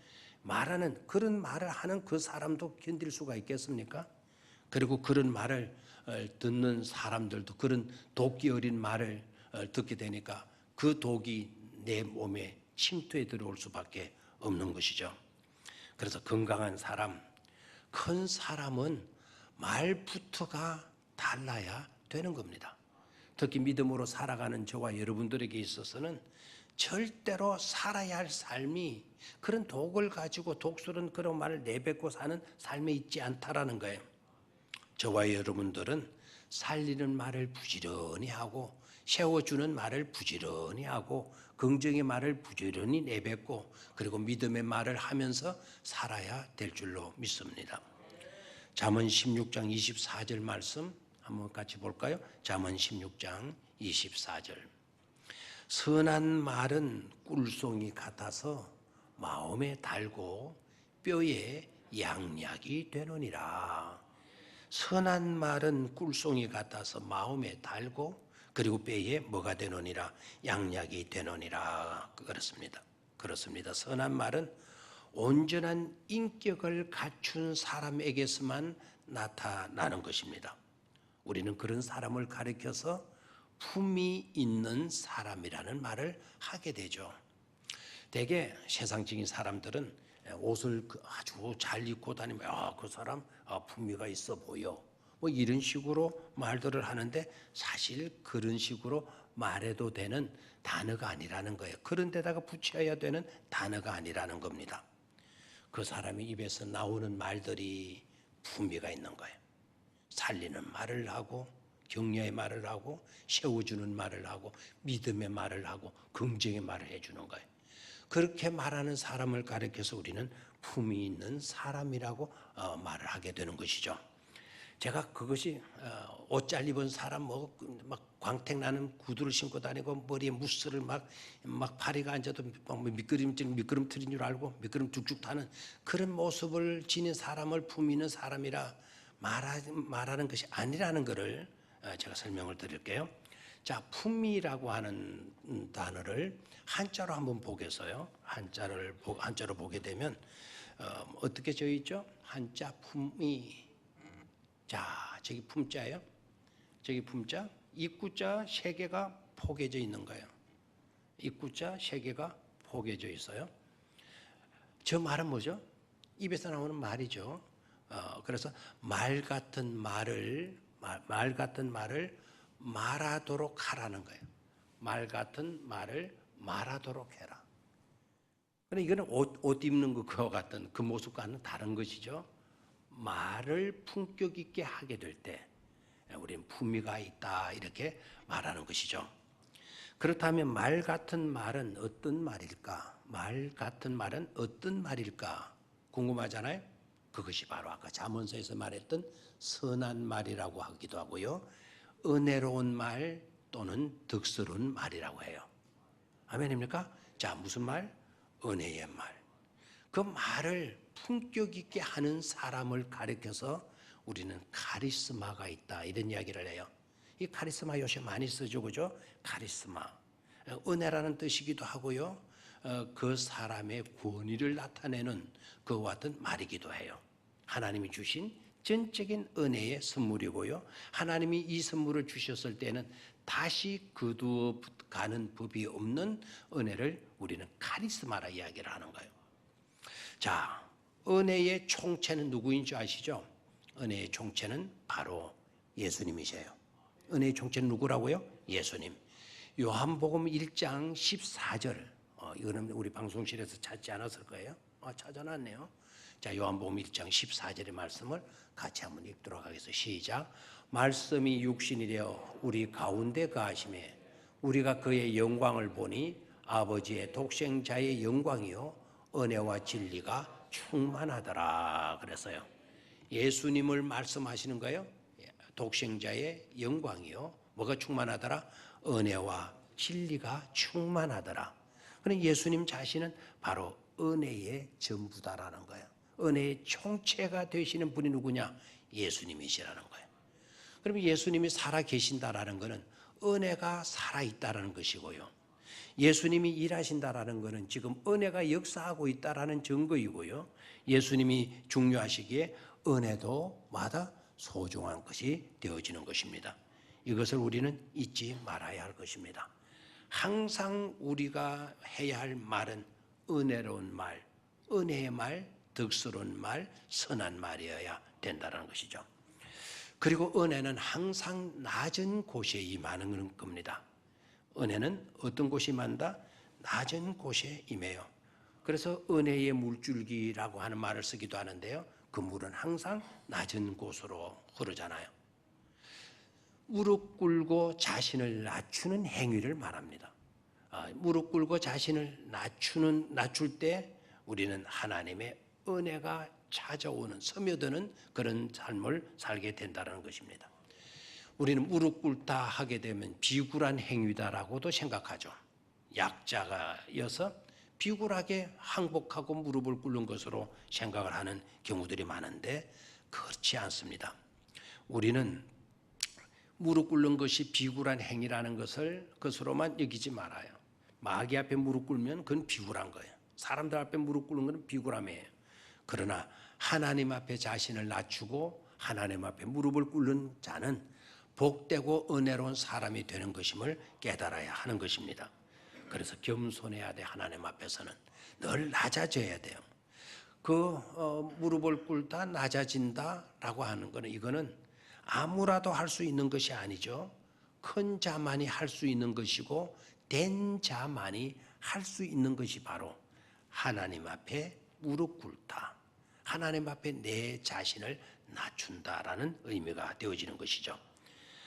그런 말을 하는 그 사람도 견딜 수가 있겠습니까? 그리고 그런 말을 듣는 사람들도 그런 독기 어린 말을 듣게 되니까 그 독이 내 몸에 침투해 들어올 수밖에 없는 것이죠. 그래서 건강한 사람, 큰 사람은 말부터가 달라야 되는 겁니다. 특히 믿음으로 살아가는 저와 여러분들에게 있어서는 절대로 살아야 할 삶이 그런 독을 가지고 독스러운 그런 말을 내뱉고 사는 삶에 있지 않다라는 거예요. 저와 여러분들은 살리는 말을 부지런히 하고 세워주는 말을 부지런히 하고 긍정의 말을 부지런히 내뱉고 그리고 믿음의 말을 하면서 살아야 될 줄로 믿습니다. 잠언 16장 24절 말씀 한번 같이 볼까요? 잠언 16장 24절. 선한 말은 꿀송이 같아서 마음에 달고 뼈에 양약이 되느니라. 선한 말은 꿀송이 같아서 마음에 달고 그리고 뼈에 뭐가 되노니라? 양약이 되노니라. 그렇습니다. 선한 말은 온전한 인격을 갖춘 사람에게서만 나타나는 것입니다. 우리는 그런 사람을 가리켜서 품이 있는 사람이라는 말을 하게 되죠. 대개 세상적인 사람들은 옷을 아주 잘 입고 다니면 그 사람 품위가 있어 보여, 뭐 이런 식으로 말들을 하는데, 사실 그런 식으로 말해도 되는 단어가 아니라는 거예요. 그런 데다가 붙여야 되는 단어가 아니라는 겁니다. 그 사람의 입에서 나오는 말들이 품위가 있는 거예요. 살리는 말을 하고, 격려의 말을 하고, 세워주는 말을 하고, 믿음의 말을 하고, 긍정의 말을 해주는 거예요. 그렇게 말하는 사람을 가리켜서 우리는 품이 있는 사람이라고 말을 하게 되는 것이죠. 제가 그것이 옷 잘 입은 사람, 막 광택 나는 구두를 신고 다니고 머리에 무스를 막 파리가 앉아도 막 미끄럼틀인 줄 알고 미끄럼 쭉쭉 타는 그런 모습을 지닌 사람을 품이 있는 사람이라 말하는 것이 아니라는 것을 제가 설명을 드릴게요. 자, 품위라고 하는 단어를 한자로 한번 보겠어요. 한자로 보게 되면 어떻게 되어 있죠? 한자 품위. 자, 저기 품자예요. 저기 품자. 입구자 3개가 포개져 있는 거예요. 입구자 3개가 포개져 있어요. 저 말은 뭐죠? 입에서 나오는 말이죠. 그래서 말 같은 말을 말하도록 하라는 거예요. 말 같은 말을 말하도록 해라. 그런데 이거는 옷 입는 것과 같은 그 모습과는 다른 것이죠. 말을 품격 있게 하게 될 때 우리는 품위가 있다, 이렇게 말하는 것이죠. 그렇다면 말 같은 말은 어떤 말일까? 말 같은 말은 어떤 말일까? 궁금하잖아요. 그것이 바로 아까 잠언서에서 말했던 선한 말이라고 하기도 하고요, 은혜로운 말 또는 덕스러운 말이라고 해요. 아멘입니까? 자, 무슨 말? 은혜의 말. 그 말을 품격 있게 하는 사람을 가리켜서 우리는 카리스마가 있다, 이런 이야기를 해요. 이 카리스마 요새 많이 쓰죠, 그죠? 카리스마. 은혜라는 뜻이기도 하고요, 그 사람의 권위를 나타내는 그와 같은 말이기도 해요. 하나님이 주신 전적인 은혜의 선물이고요, 하나님이 이 선물을 주셨을 때는 다시 거두어 가는 법이 없는 은혜를 우리는 카리스마라 이야기를 하는 거예요. 자, 은혜의 총체는 누구인 줄 아시죠? 은혜의 총체는 바로 예수님이세요. 은혜의 총체는 누구라고요? 예수님. 요한복음 1장 14절, 이거는 우리 방송실에서 찾지 않았을 거예요. 찾아놨네요. 자, 요한복음 1장 14절의 말씀을 같이 한번 읽도록 하겠습니다. 시작. 말씀이 육신이 되어 우리 가운데 거하심에 우리가 그의 영광을 보니 아버지의 독생자의 영광이요 은혜와 진리가 충만하더라 그랬어요. 예수님을 말씀하시는 거예요. 독생자의 영광이요 뭐가 충만하더라? 은혜와 진리가 충만하더라. 그럼 예수님 자신은 바로 은혜의 전부다라는 거예요. 은혜의 총체가 되시는 분이 누구냐? 예수님이시라는 거예요. 그러면 예수님이 살아 계신다라는 것은 은혜가 살아있다라는 것이고요, 예수님이 일하신다라는 것은 지금 은혜가 역사하고 있다라는 증거이고요, 예수님이 중요하시기에 은혜도 마다 소중한 것이 되어지는 것입니다. 이것을 우리는 잊지 말아야 할 것입니다. 항상 우리가 해야 할 말은 은혜로운 말, 은혜의 말, 덕스러운 말, 선한 말이어야 된다는 것이죠. 그리고 은혜는 항상 낮은 곳에 임하는 겁니다. 은혜는 어떤 곳에 임한다? 낮은 곳에 임해요. 그래서 은혜의 물줄기라고 하는 말을 쓰기도 하는데요, 그 물은 항상 낮은 곳으로 흐르잖아요. 무릎 꿇고 자신을 낮추는 행위를 말합니다. 무릎 꿇고 자신을 낮출 때 우리는 하나님의 은혜가 찾아오는, 스며드는 그런 삶을 살게 된다는 것입니다. 우리는 무릎 꿇다 하게 되면 비굴한 행위다라고도 생각하죠. 약자가여서 비굴하게 항복하고 무릎을 꿇는 것으로 생각을 하는 경우들이 많은데 그렇지 않습니다. 우리는 무릎 꿇는 것이 비굴한 행위라는 것을 것으로만 여기지 말아요. 마귀 앞에 무릎 꿇으면 그건 비굴한 거예요. 사람들 앞에 무릎 꿇는 것은 비굴함이에요. 그러나 하나님 앞에 자신을 낮추고 하나님 앞에 무릎을 꿇는 자는 복되고 은혜로운 사람이 되는 것임을 깨달아야 하는 것입니다. 그래서 겸손해야 돼. 하나님 앞에서는 늘 낮아져야 돼요. 무릎을 꿇다 낮아진다라고 하는 거는 이거는 아무라도 할 수 있는 것이 아니죠. 큰 자만이 할 수 있는 것이고 된 자만이 할 수 있는 것이 바로 하나님 앞에 무릎 꿇다. 하나님 앞에 내 자신을 낮춘다라는 의미가 되어지는 것이죠.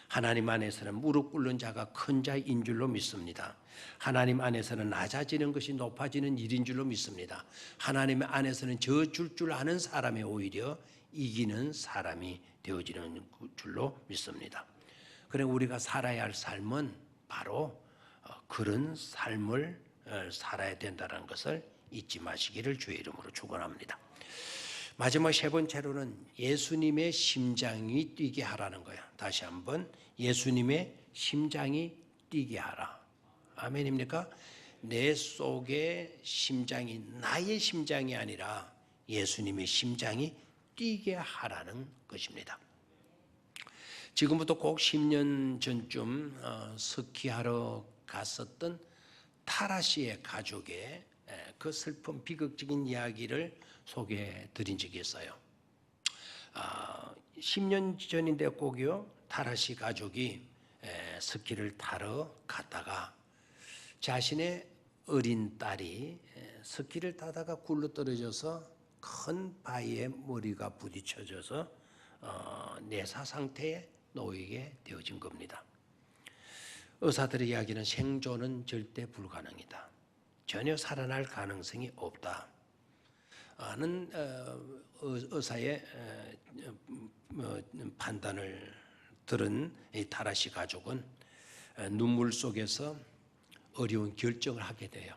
하나님 안에서는 무릎 꿇는 자가 큰 자인 줄로 믿습니다. 하나님 안에서는 낮아지는 것이 높아지는 일인 줄로 믿습니다. 하나님 안에서는 져줄 줄 아는 사람이 오히려 이기는 사람이 되어지는 줄로 믿습니다. 그래 우리가 살아야 할 삶은 바로 그런 삶을 살아야 된다는 것을 잊지 마시기를 주의 이름으로 축원합니다. 마지막 세 번째로는 예수님의 심장이 뛰게 하라는 거야. 다시 한번 예수님의 심장이 뛰게 하라. 아멘입니까? 내 속의 심장이 나의 심장이 아니라 예수님의 심장이 뛰게 하라는 것입니다. 지금부터 꼭 10년 전쯤 스키하러 갔었던 타라 씨의 가족의 그 슬픈 비극적인 이야기를 소개해 드린 적이 있어요. 10년 전인데 꼭요, 타라 씨 가족이 스키를 타러 갔다가 자신의 어린 딸이 스키를 타다가 굴러 떨어져서 큰 바위에 머리가 부딪혀져서 내사 상태에 놓이게 되어진 겁니다. 의사들의 이야기는 생존은 절대 불가능이다. 전혀 살아날 가능성이 없다. 는 의사의 판단을 들은 이 타라 씨 가족은 눈물 속에서 어려운 결정을 하게 돼요.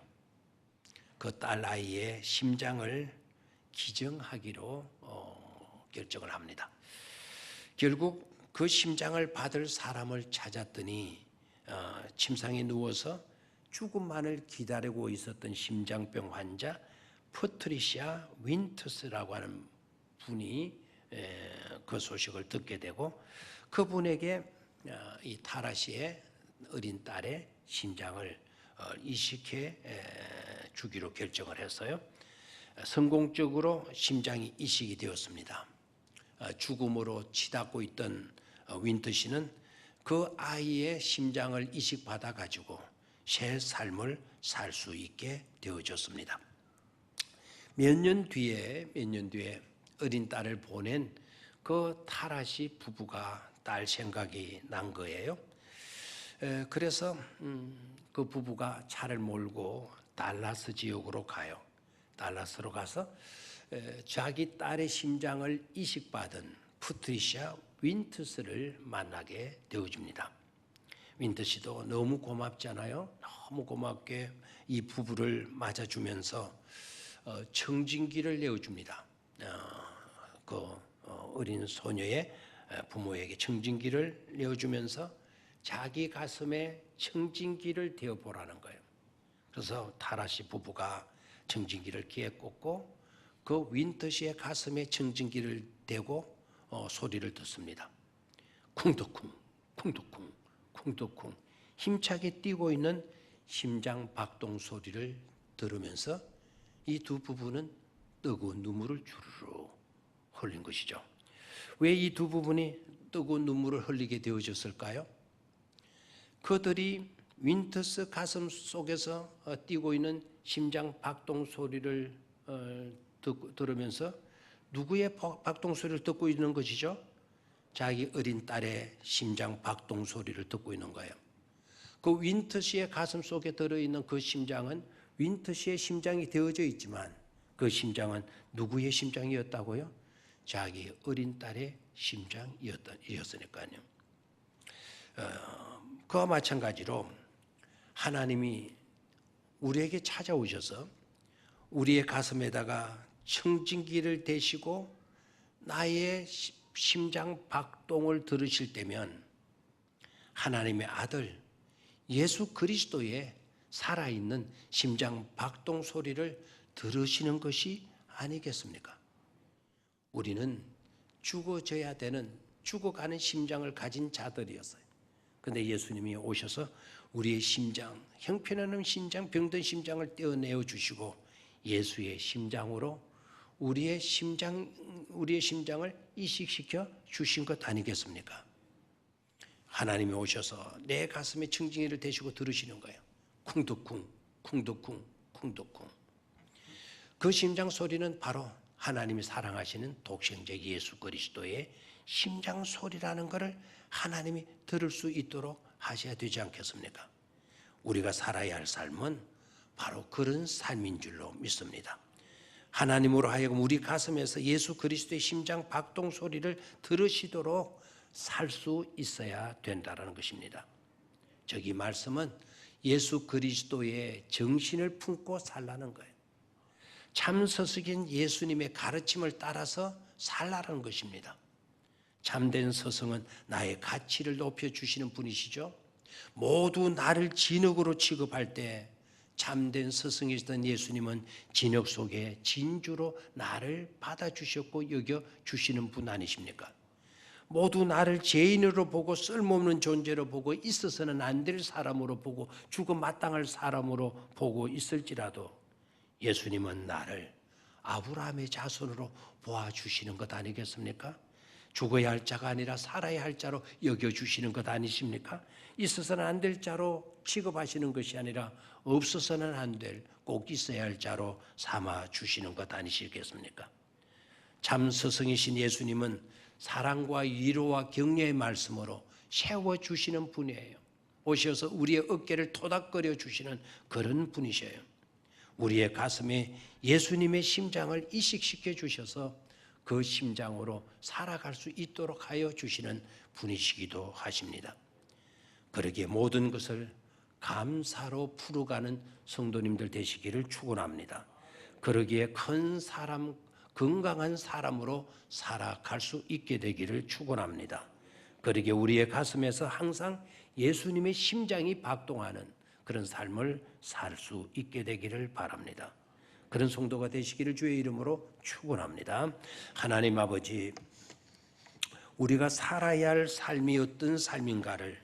그 딸 아이의 심장을 기증하기로 결정을 합니다. 결국 그 심장을 받을 사람을 찾았더니 침상에 누워서 죽음만을 기다리고 있었던 심장병 환자 퍼트리시아 윈터스라고 하는 분이 그 소식을 듣게 되고 그분에게 이 타라 씨의 어린 딸의 심장을 이식해 주기로 결정을 했어요. 성공적으로 심장이 이식이 되었습니다. 죽음으로 치닫고 있던 윈터 씨는 그 아이의 심장을 이식받아 가지고 새 삶을 살 수 있게 되어졌습니다. 몇 년 뒤에 어린 딸을 보낸 그 타라 씨 부부가 딸 생각이 난 거예요. 그래서 그 부부가 차를 몰고 달라스 지역으로 가요. 달라스로 가서 자기 딸의 심장을 이식받은 퍼트리시아 윈터스를 만나게 되어집니다. 윈터 씨도 너무 고맙잖아요. 너무 고맙게 이 부부를 맞아주면서 청진기를 내어줍니다. 그 어린 소녀의 부모에게 청진기를 내어주면서 자기 가슴에 청진기를 대어보라는 거예요. 그래서 타라 씨 부부가 청진기를 귀에 꽂고 그 윈터 씨의 가슴에 청진기를 대고 소리를 듣습니다. 쿵덕쿵 쿵덕쿵 쿵덕쿵 힘차게 뛰고 있는 심장 박동 소리를 들으면서 이 두 부부는 뜨거운 눈물을 주르르 흘린 것이죠. 왜 이 두 부분이 뜨거운 눈물을 흘리게 되어졌을까요? 그들이 윈터스 가슴 속에서 뛰고 있는 심장 박동 소리를 들으면서 누구의 박동 소리를 듣고 있는 것이죠? 자기 어린 딸의 심장 박동 소리를 듣고 있는 거예요. 그 윈터 씨의 가슴 속에 들어있는 그 심장은 윈터 씨의 심장이 되어져 있지만 그 심장은 누구의 심장이었다고요? 자기 어린 딸의 심장이었으니까요. 그와 마찬가지로 하나님이 우리에게 찾아오셔서 우리의 가슴에다가 청진기를 대시고 나의 심장 박동을 들으실 때면 하나님의 아들 예수 그리스도의 살아있는 심장 박동 소리를 들으시는 것이 아니겠습니까? 우리는 죽어져야 되는, 죽어가는 심장을 가진 자들이었어요. 그런데 예수님이 오셔서 우리의 심장, 형편없는 심장, 병든 심장을 떼어내어 주시고 예수의 심장으로 우리의 심장을 이식시켜 주신 것 아니겠습니까? 하나님이 오셔서 내 가슴에 청진기를 대시고 들으시는 거예요. 쿵두쿵, 쿵두쿵, 쿵두쿵. 그 심장 소리는 바로 하나님이 사랑하시는 독생자 예수 그리스도의 심장 소리라는 것을 하나님이 들을 수 있도록 하셔야 되지 않겠습니까? 우리가 살아야 할 삶은 바로 그런 삶인 줄로 믿습니다. 하나님으로 하여금 우리 가슴에서 예수 그리스도의 심장 박동 소리를 들으시도록 살 수 있어야 된다는 것입니다. 저기 말씀은 예수 그리스도의 정신을 품고 살라는 거예요. 참 스승인 예수님의 가르침을 따라서 살라는 것입니다. 참된 스승은 나의 가치를 높여주시는 분이시죠. 모두 나를 진흙으로 취급할 때 참된 스승이시던 예수님은 진흙 속에 진주로 나를 받아주셨고 여겨주시는 분 아니십니까? 모두 나를 죄인으로 보고 쓸모없는 존재로 보고 있어서는 안 될 사람으로 보고 죽어 마땅할 사람으로 보고 있을지라도 예수님은 나를 아브라함의 자손으로 보아주시는 것 아니겠습니까? 죽어야 할 자가 아니라 살아야 할 자로 여겨주시는 것 아니십니까? 있어서는 안 될 자로 취급하시는 것이 아니라 없어서는 안 될, 꼭 있어야 할 자로 삼아주시는 것 아니시겠습니까? 참 스승이신 예수님은 사랑과 위로와 격려의 말씀으로 세워주시는 분이에요. 오셔서 우리의 어깨를 토닥거려 주시는 그런 분이셔요. 우리의 가슴에 예수님의 심장을 이식시켜 주셔서 그 심장으로 살아갈 수 있도록 하여 주시는 분이시기도 하십니다. 그러기에 모든 것을 감사로 풀어가는 성도님들 되시기를 축원합니다. 그러기에 큰 사람, 건강한 사람으로 살아갈 수 있게 되기를 축원합니다. 그러기에 우리의 가슴에서 항상 예수님의 심장이 박동하는 그런 삶을 살 수 있게 되기를 바랍니다. 그런 성도가 되시기를 주의 이름으로 축원합니다. 하나님 아버지, 우리가 살아야 할 삶이 어떤 삶인가를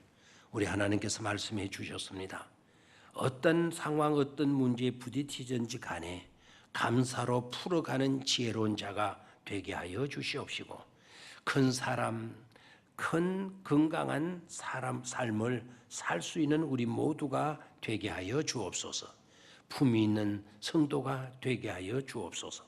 우리 하나님께서 말씀해 주셨습니다. 어떤 상황, 어떤 문제에 부딪히든지 간에 감사로 풀어가는 지혜로운 자가 되게 하여 주시옵시고, 큰 사람, 큰 건강한 사람 삶을 살 수 있는 우리 모두가 되게 하여 주옵소서. 품위 있는 성도가 되게 하여 주옵소서.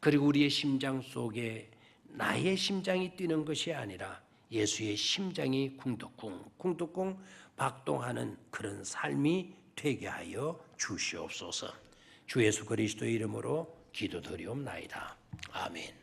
그리고 우리의 심장 속에 나의 심장이 뛰는 것이 아니라 예수의 심장이 쿵덕쿵 쿵덕쿵 박동하는 그런 삶이 되게 하여 주시옵소서. 주 예수 그리스도의 이름으로 기도드리옵나이다. 아멘.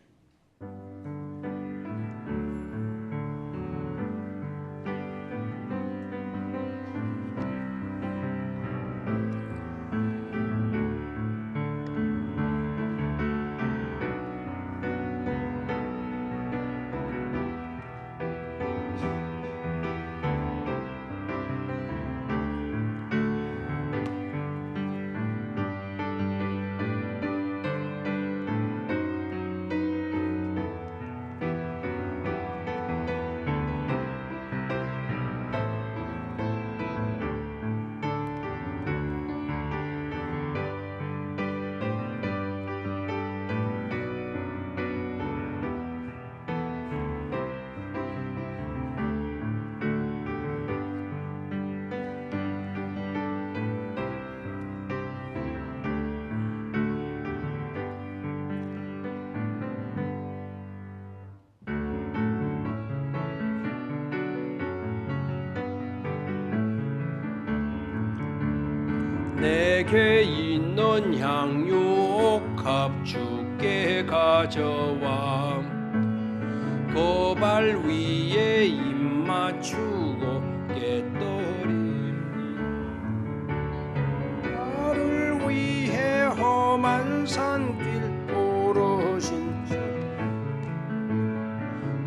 내게 있는 향유옥합 주께 가져와 그 발 위에 입 맞추고 깨떠리니 나를 위해 험한 산길 오르신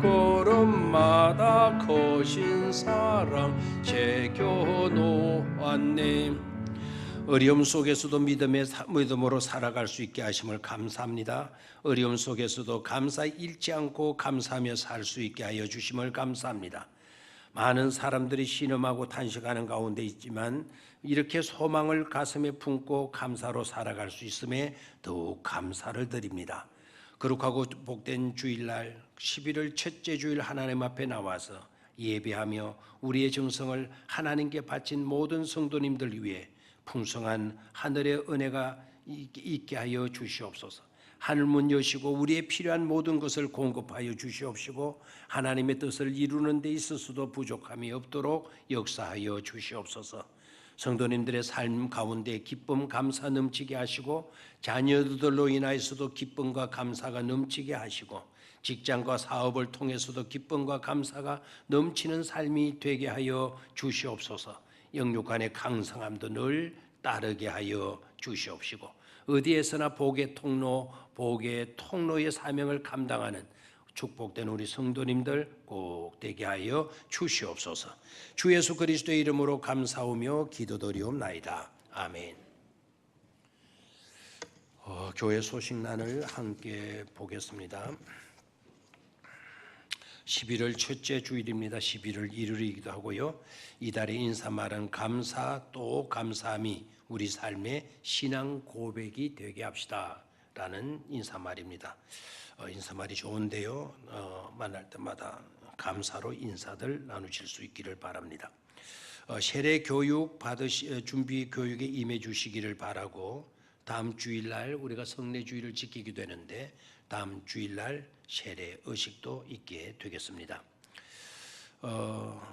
걸음마다 거신 사랑 새겨 놓았네. 어려움 속에서도 믿음으로 살아갈 수 있게 하심을 감사합니다. 어려움 속에서도 감사 잃지 않고 감사하며 살 수 있게 하여 주심을 감사합니다. 많은 사람들이 신음하고 탄식하는 가운데 있지만 이렇게 소망을 가슴에 품고 감사로 살아갈 수 있음에 더욱 감사를 드립니다. 거룩하고 복된 주일날 11월 첫째 주일 하나님 앞에 나와서 예배하며 우리의 정성을 하나님께 바친 모든 성도님들 위해 풍성한 하늘의 은혜가 있게 하여 주시옵소서. 하늘문 여시고 우리의 필요한 모든 것을 공급하여 주시옵시고 하나님의 뜻을 이루는 데 있어서도 부족함이 없도록 역사하여 주시옵소서. 성도님들의 삶 가운데 기쁨 감사 넘치게 하시고 자녀들로 인하여서도 기쁨과 감사가 넘치게 하시고 직장과 사업을 통해서도 기쁨과 감사가 넘치는 삶이 되게 하여 주시옵소서. 영육간의 강성함도 늘 따르게 하여 주시옵시고 어디에서나 복의 통로의 사명을 감당하는 축복된 우리 성도님들 꼭 되게 하여 주시옵소서. 주 예수 그리스도의 이름으로 감사하며 기도드리옵나이다. 아멘. 교회 소식란을 함께 보겠습니다. 11월 첫째 주일입니다. 11월 1일이기도 하고요. 이달의 인사말은 감사 또 감사함이 우리 삶의 신앙 고백이 되게 합시다 라는 인사말입니다. 인사말이 좋은데요. 만날 때마다 감사로 인사들 나누실 수 있기를 바랍니다. 세례 교육 준비 교육에 임해 주시기를 바라고 다음 주일날 우리가 성례주일을 지키게 되는데 다음 주일날 세례 의식도 있게 되겠습니다.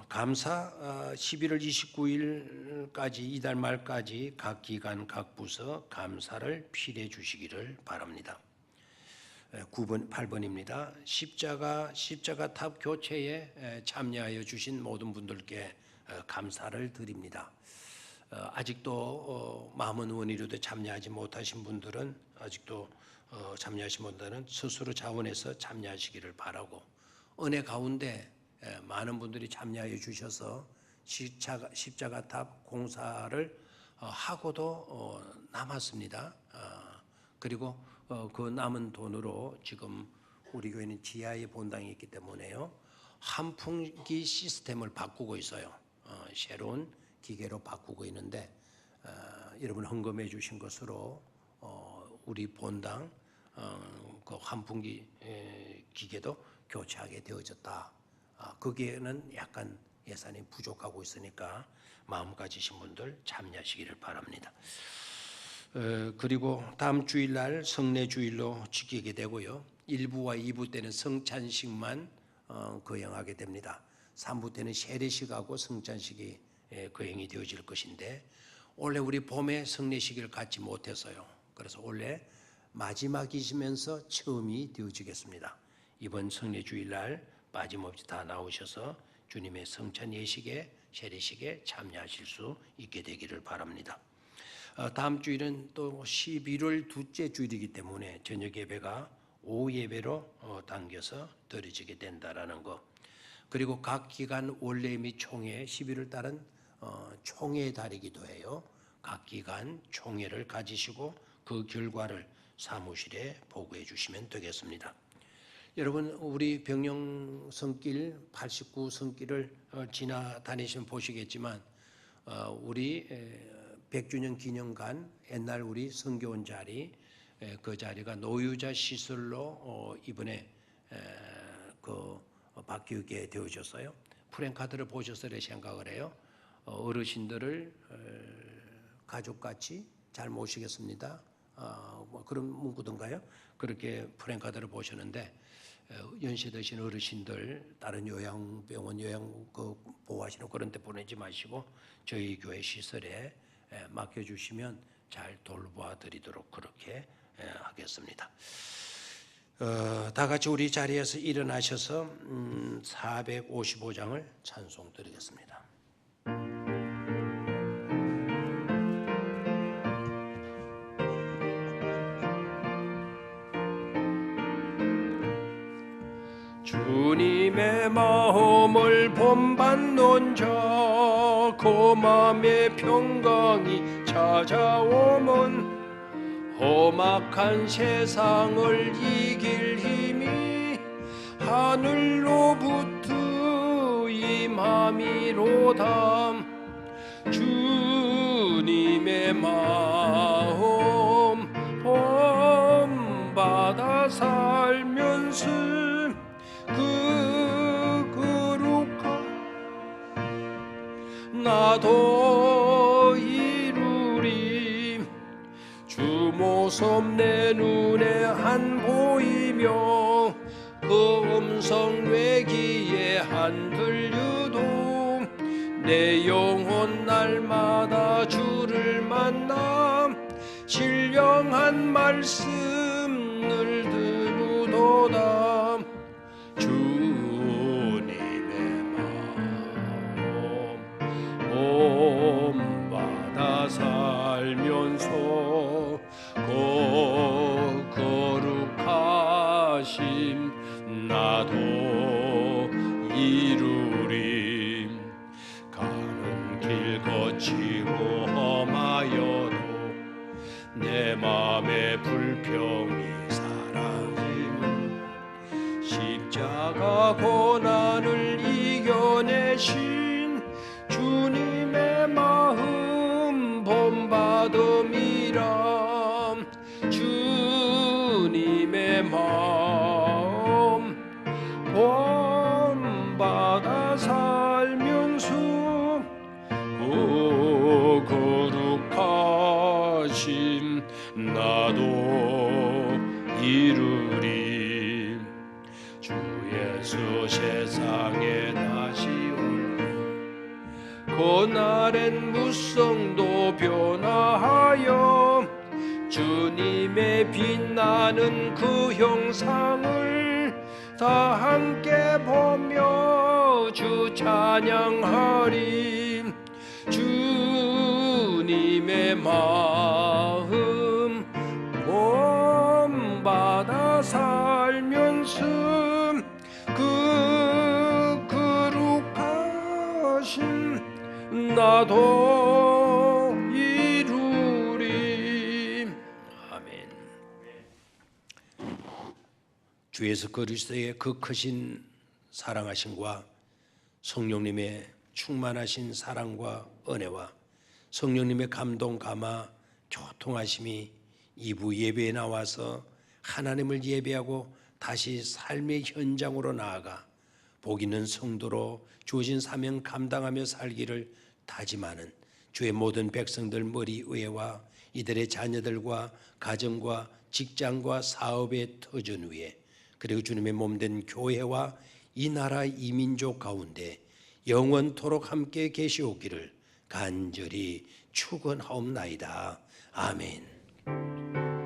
감사 11월 29일까지 이달 말까지 각 기관 각 부서 감사를 필해 주시기를 바랍니다. 9번 8번입니다. 십자가 탑 교체에 참여하여 주신 모든 분들께 감사를 드립니다. 아직도 마음은 원이로도 참여하지 못하신 분들은 참여하신 분들은 스스로 자원해서 참여하시기를 바라고 은혜 가운데 많은 분들이 참여해 주셔서 십자가 탑 공사를 하고도 남았습니다. 그리고 그 남은 돈으로 지금 우리 교회는 지하에 본당이 있기 때문에요. 환풍기 시스템을 바꾸고 있어요. 새로운 기계로 바꾸고 있는데 여러분 헌금해 주신 것으로 우리 본당 그 환풍기 기계도 교체하게 되어졌다. 거기에는 약간 예산이 부족하고 있으니까 마음 가지신 분들 참여하시기를 바랍니다. 그리고 다음 주일날 성례주일로 지키게 되고요. 1부와 2부 때는 성찬식만 거행하게 됩니다. 3부 때는 세례식하고 성찬식이 거행이 되어질 것인데 올해 우리 봄에 성례식을 갖지 못해서요. 그래서 올해 마지막이시면서 처음이 되어지겠습니다. 이번 성례주일날 빠짐없이 다 나오셔서 주님의 성찬 예식에 세례식에 참여하실 수 있게 되기를 바랍니다. 다음 주일은 또 11월 둘째 주일이기 때문에 저녁 예배가 오후 예배로 당겨서 드려지게 된다라는 것. 그리고 각 기관 원래 및 총회 11월 달은 총회의 달이기도 해요. 각 기관 총회를 가지시고 그 결과를 사무실에 보고해 주시면 되겠습니다. 여러분 우리 병영 성길 89 성길을 지나다니시면 보시겠지만 우리 100주년 기념관 옛날 우리 성교원 자리 그 자리가 노유자 시설로 이번에 바뀌게 되어졌어요. 프랭카드를 보셔서 생각을 해요. 어르신들을 가족같이 잘 모시겠습니다. 그런 문구던가요? 그렇게 프랭카드를 보셨는데 연세 드신 어르신들 다른 요양병원 보호하시는 그런 데 보내지 마시고 저희 교회 시설에 맡겨주시면 잘 돌봐드리도록 그렇게 하겠습니다. 다 같이 우리 자리에서 일어나셔서 455장을 찬송 드리겠습니다. 주님의 마음을 본받는 자 그 맘의 평강이 찾아오면 험악한 세상을 이길 힘이 하늘로부터 임함이로다. 주님의 마음 본받아 살면서 그 거룩한 나도 이루리. 주 모습 내 눈에 안 보이며 그 음성 내 귀에 안 들려도 내 영혼 날마다 주를 만나 신령한 말씀을 들으도다. 주님의 마음 본받아 살면서 거룩하심 나도 이루리. 가는 길 거치고 험하여도 내 맘에 불평이 사라짐. 십자가 고난을 이겨내신 주님의 마음 본받음이라. 주님의 마음 본받아 살면서 거룩하심 나도 이루리. 주 예수 세상에 다시 올 그날엔 무성도 변화하여 주님의 빛나는 그 형상을 다 함께 보며 주 찬양하리. 주님의 마음 본받아 살면서 그 거룩하심 나도 이루리. 아멘. 주 예수 그리스도의 그 크신 사랑하심과 성령님의 충만하신 사랑과 은혜와 성령님의 감동 감화 교통하심이 2부 예배에 나와서 하나님을 예배하고 다시 삶의 현장으로 나아가 복 있는 성도로 주어진 사명 감당하며 살기를 다짐하는 주의 모든 백성들 머리 위에와 이들의 자녀들과 가정과 직장과 사업의 터전 위에 그리고 주님의 몸된 교회와 이 나라 이민족 가운데 영원토록 함께 계시오기를 간절히 축원하옵나이다. 아멘.